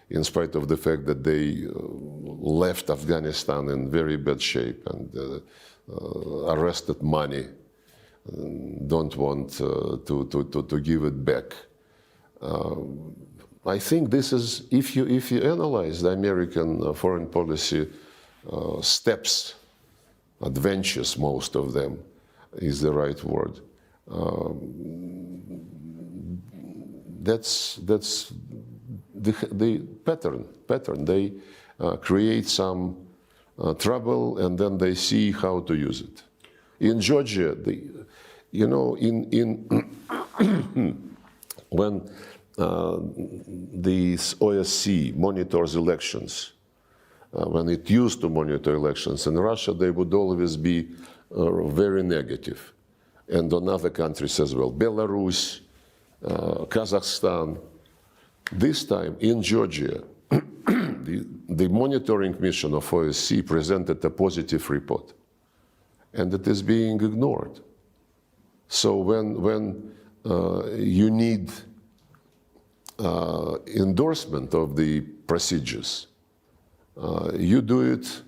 in spite of the fact that they left Afghanistan in very bad shape and arrested money, don't want to give it back. I think this is, if you analyze the American foreign policy steps, adventures, most of them is the right word. That's the pattern. They create some trouble and then they see how to use it. In Georgia, when the OSCE monitors elections, when it used to monitor elections in Russia, they would always be very negative. And on other countries as well, Belarus, Kazakhstan. This time in Georgia, the monitoring mission of OSCE presented a positive report, and it is being ignored. So when you need endorsement of the procedures, you do it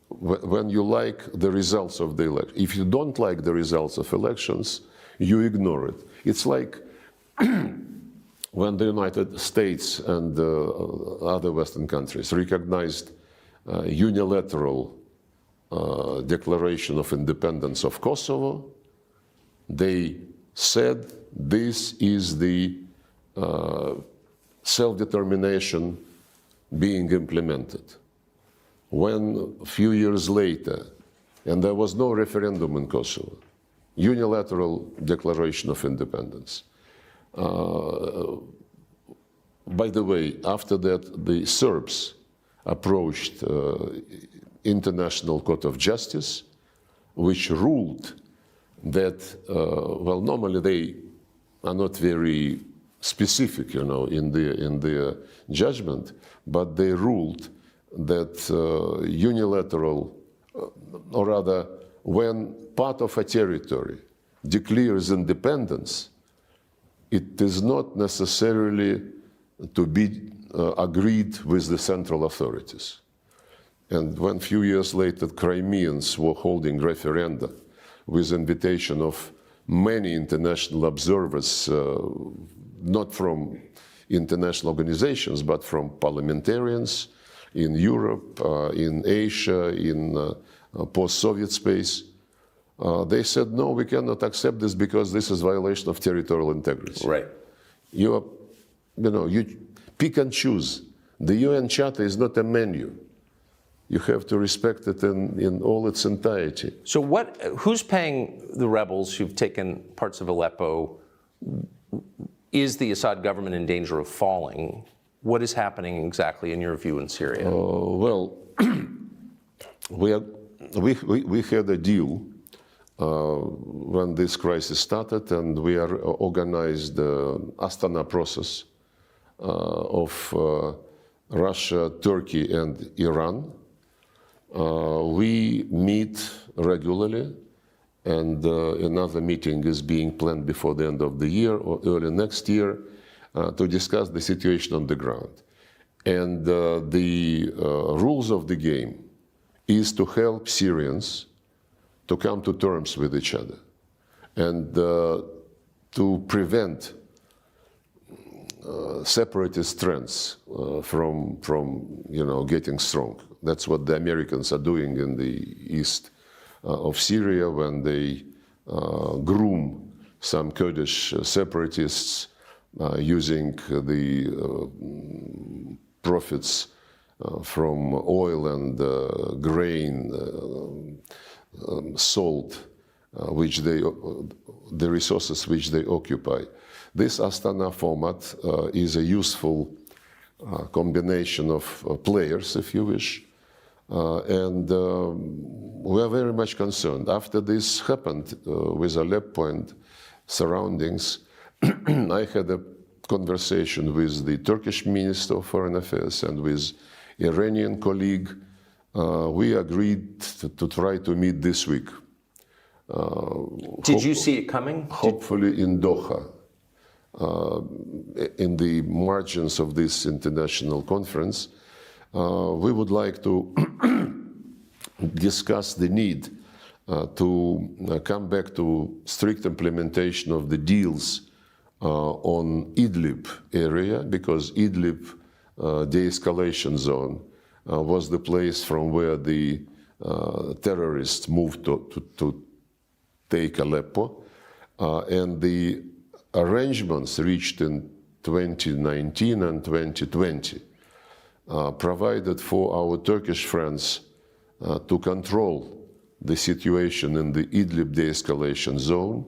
when you like the results of the election. If you don't like the results of elections, you ignore it. It's like when the United States and other Western countries recognized unilateral declaration of independence of Kosovo, they said this is the self-determination being implemented. When a few years later, and there was no referendum in Kosovo, unilateral declaration of independence. By the way, after that, the Serbs approached International Court of Justice, which ruled that, well, normally they are not very specific, in their judgment, but they ruled that unilateral, or rather, when part of a territory declares independence, it is not necessarily to be agreed with the central authorities. And when a few years later Crimeans were holding referenda with invitation of many international observers, not from international organizations, but from parliamentarians in Europe, in Asia, in post-Soviet space, they said, no, we cannot accept this because this is violation of territorial integrity. Right. You pick and choose. The UN Charter is not a menu. You have to respect it in all its entirety. So who's paying the rebels who've taken parts of Aleppo? Is the Assad government in danger of falling? What is happening exactly in your view in Syria? Well, we had a deal when this crisis started, and we are organized the Astana process of Russia, Turkey, and Iran. We meet regularly, and another meeting is being planned before the end of the year or early next year to discuss the situation on the ground. And the rules of the game is to help Syrians to come to terms with each other and to prevent separatist trends from getting strong. That's what the Americans are doing in the east of Syria when they groom some Kurdish separatists using the profits from oil and grain, salt, the resources which they occupy. This Astana format is a useful combination of players, if you wish, and we are very much concerned. After this happened with Aleppo and surroundings, I had a conversation with the Turkish Minister of Foreign Affairs and with Iranian colleague. We agreed to try to meet this week. Did you see it coming? Hopefully in Doha, in the margins of this international conference. We would like to discuss the need to come back to strict implementation of the deals on Idlib area, because Idlib de-escalation zone was the place from where the terrorists moved to take Aleppo, and the arrangements reached in 2019 and 2020 provided for our Turkish friends to control the situation in the Idlib de-escalation zone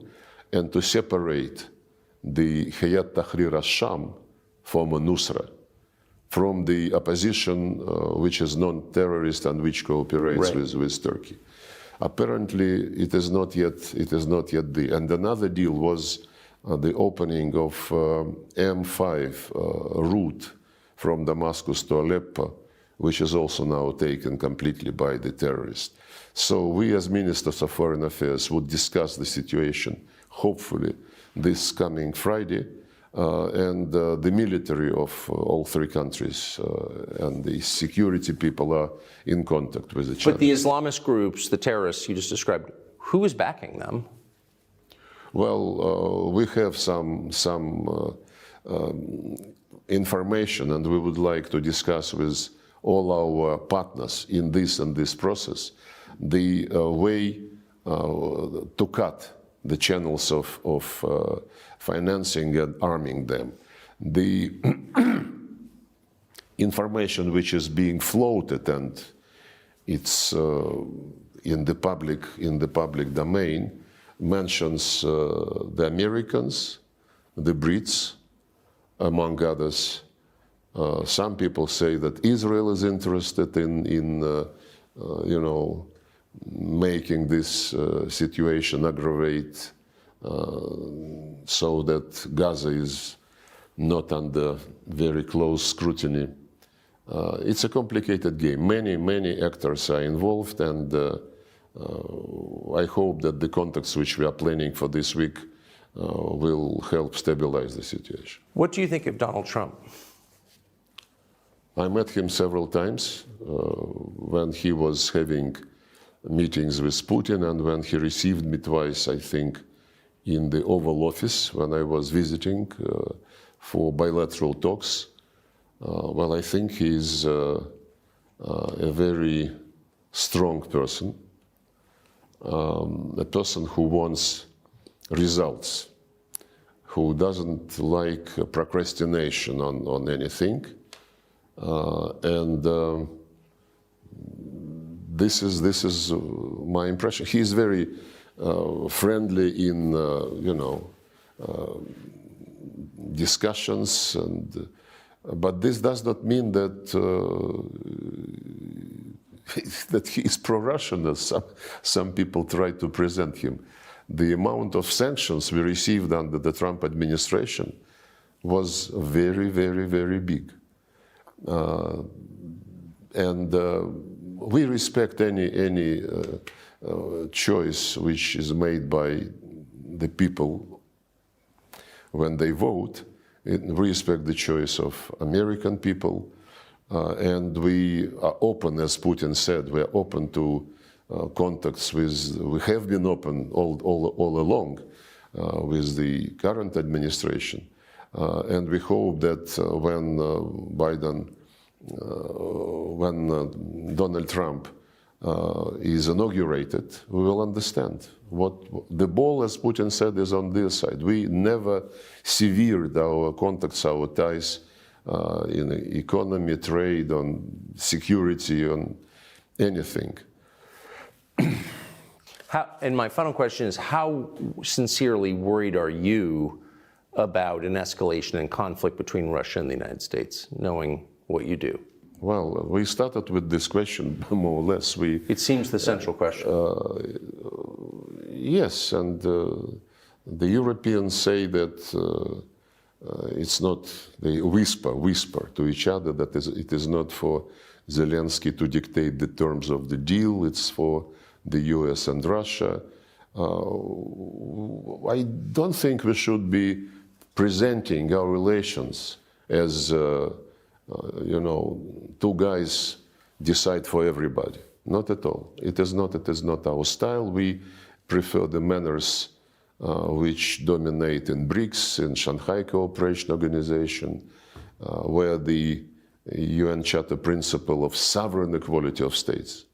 and to separate the Hayat Tahrir al-Sham, former Nusra, from the opposition which is non-terrorist and which cooperates with Turkey. Apparently, it is not yet the. And another deal was the opening of M5 route from Damascus to Aleppo, which is also now taken completely by the terrorists. So we as Ministers of Foreign Affairs would discuss the situation, hopefully, this coming Friday, and the military of all three countries and the security people are in contact with each other. But the Islamist groups, the terrorists you just described, who is backing them? Well, we have some information, and we would like to discuss with all our partners in this process the way to cut the channels of financing and arming them. The information which is being floated, and it's in the public domain, mentions the Americans, the Brits, among others. Some people say that Israel is interested in making this situation aggravate so that Gaza is not under very close scrutiny It's a complicated game. Many actors are involved, and I hope that the contacts which we are planning for this week will help stabilize the situation. What do you think of Donald Trump? I met him several times when he was having meetings with Putin, and when he received me twice, I think, in the Oval Office when I was visiting for bilateral talks. Well, I think he's a very strong person, a person who wants results, who doesn't like procrastination on anything, and this is my impression. He's very friendly in discussions, but this does not mean that that he is pro-Russian, as some people try to present him. The amount of sanctions we received under the Trump administration was very, very, very big. And we respect any choice which is made by the people when they vote. We respect the choice of American people, and we are open, as Putin said, we are open to contacts with, we have been open all along with the current administration. And we hope that when Donald Trump is inaugurated, we will understand what the ball, as Putin said, is on their side. We never severed our contacts, our ties in economy, trade, on security, on anything. And my final question is, how sincerely worried are you about an escalation in conflict between Russia and the United States, knowing what you do? Well, we started with this question, more or less. It seems the central question. Yes, and the Europeans say that it's not, they whisper to each other that it is not for Zelensky to dictate the terms of the deal, it's for the US and Russia. I don't think we should be presenting our relations as two guys decide for everybody. Not at all. It is not our style. We prefer the manners which dominate in BRICS, in Shanghai Cooperation Organization, where the UN Charter principle of sovereign equality of states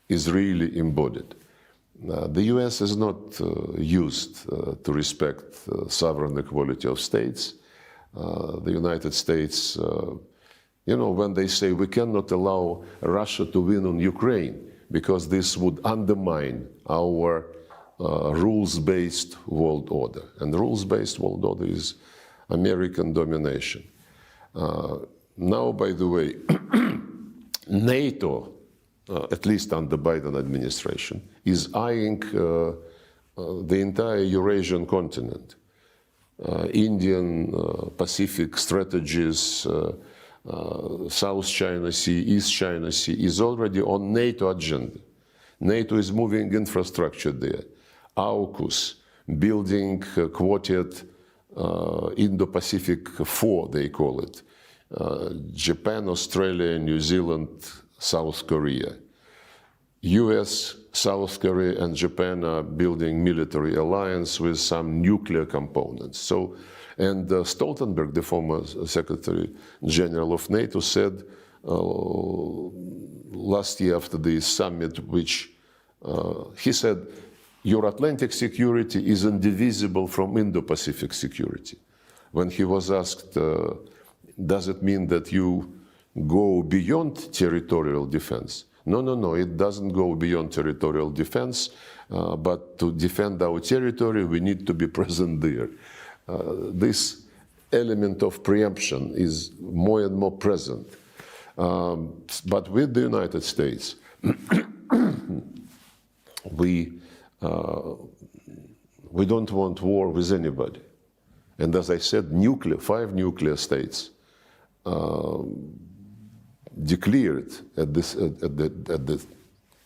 is really embodied. The US is not used to respect sovereign equality of states. The United States, when they say we cannot allow Russia to win on Ukraine because this would undermine our rules-based world order. And the rules-based world order is American domination. Now, by the way, NATO, at least under Biden administration, is eyeing the entire Eurasian continent. Indian, Pacific strategies, South China Sea, East China Sea is already on NATO agenda. NATO is moving infrastructure there. AUKUS, building Quartet Indo-Pacific 4, they call it. Japan, Australia, New Zealand, South Korea. US, South Korea, and Japan are building military alliance with some nuclear components. So, and Stoltenberg, the former Secretary General of NATO, said last year after the summit, which he said, your Atlantic security is indivisible from Indo-Pacific security. When he was asked, does it mean that you go beyond territorial defense? No, it doesn't go beyond territorial defense, but to defend our territory, we need to be present there. This element of preemption is more and more present. But with the United States, we don't want war with anybody. And as I said, 5 nuclear states declared at the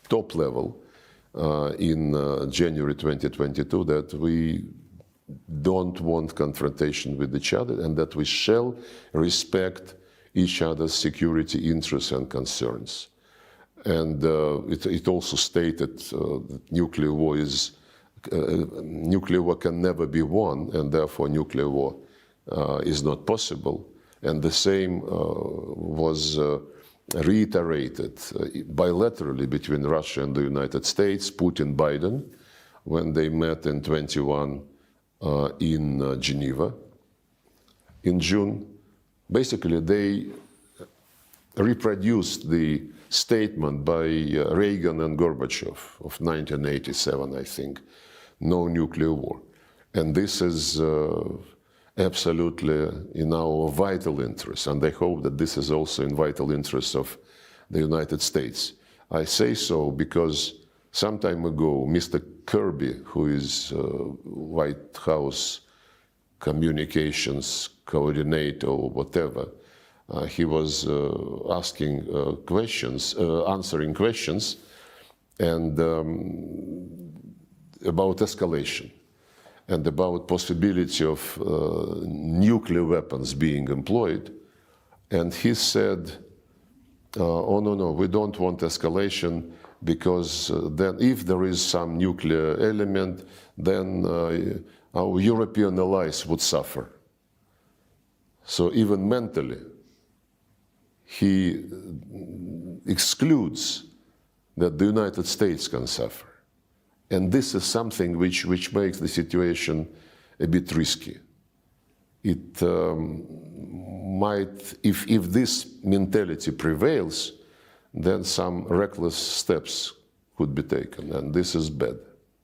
top level in January 2022 that we don't want confrontation with each other and that we shall respect each other's security interests and concerns. And it also stated that nuclear war can never be won, and therefore nuclear war is not possible. And the same was reiterated bilaterally between Russia and the United States, Putin-Biden, when they met in 21 in Geneva in June. Basically, they reproduced the statement by Reagan and Gorbachev of 1987, I think, no nuclear war. And this is absolutely in our vital interest, and I hope that this is also in vital interest of the United States. I say so because some time ago, Mr. Kirby, who is White House communications coordinator or whatever, he was asking questions, answering questions, and about escalation and about possibility of nuclear weapons being employed. And he said, oh, no, we don't want escalation, because then if there is some nuclear element, then our European allies would suffer. So even mentally, he excludes that the United States can suffer. And this is something which makes the situation a bit risky. It might, if this mentality prevails, then some reckless steps could be taken, and this is bad.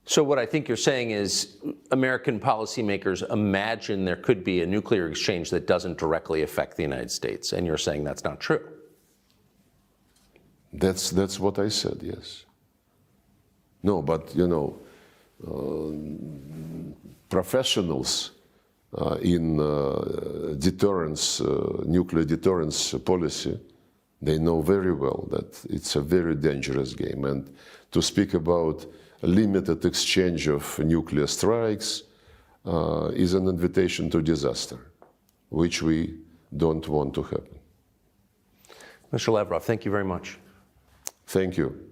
So what I think you're saying is American policymakers imagine there could be a nuclear exchange that doesn't directly affect the United States, and you're saying that's not true. That's what I said, yes. No, but you know, professionals in deterrence, nuclear deterrence policy, they know very well that it's a very dangerous game. And to speak about a limited exchange of nuclear strikes is an invitation to disaster, which we don't want to happen. Mr. Lavrov, thank you very much. Thank you.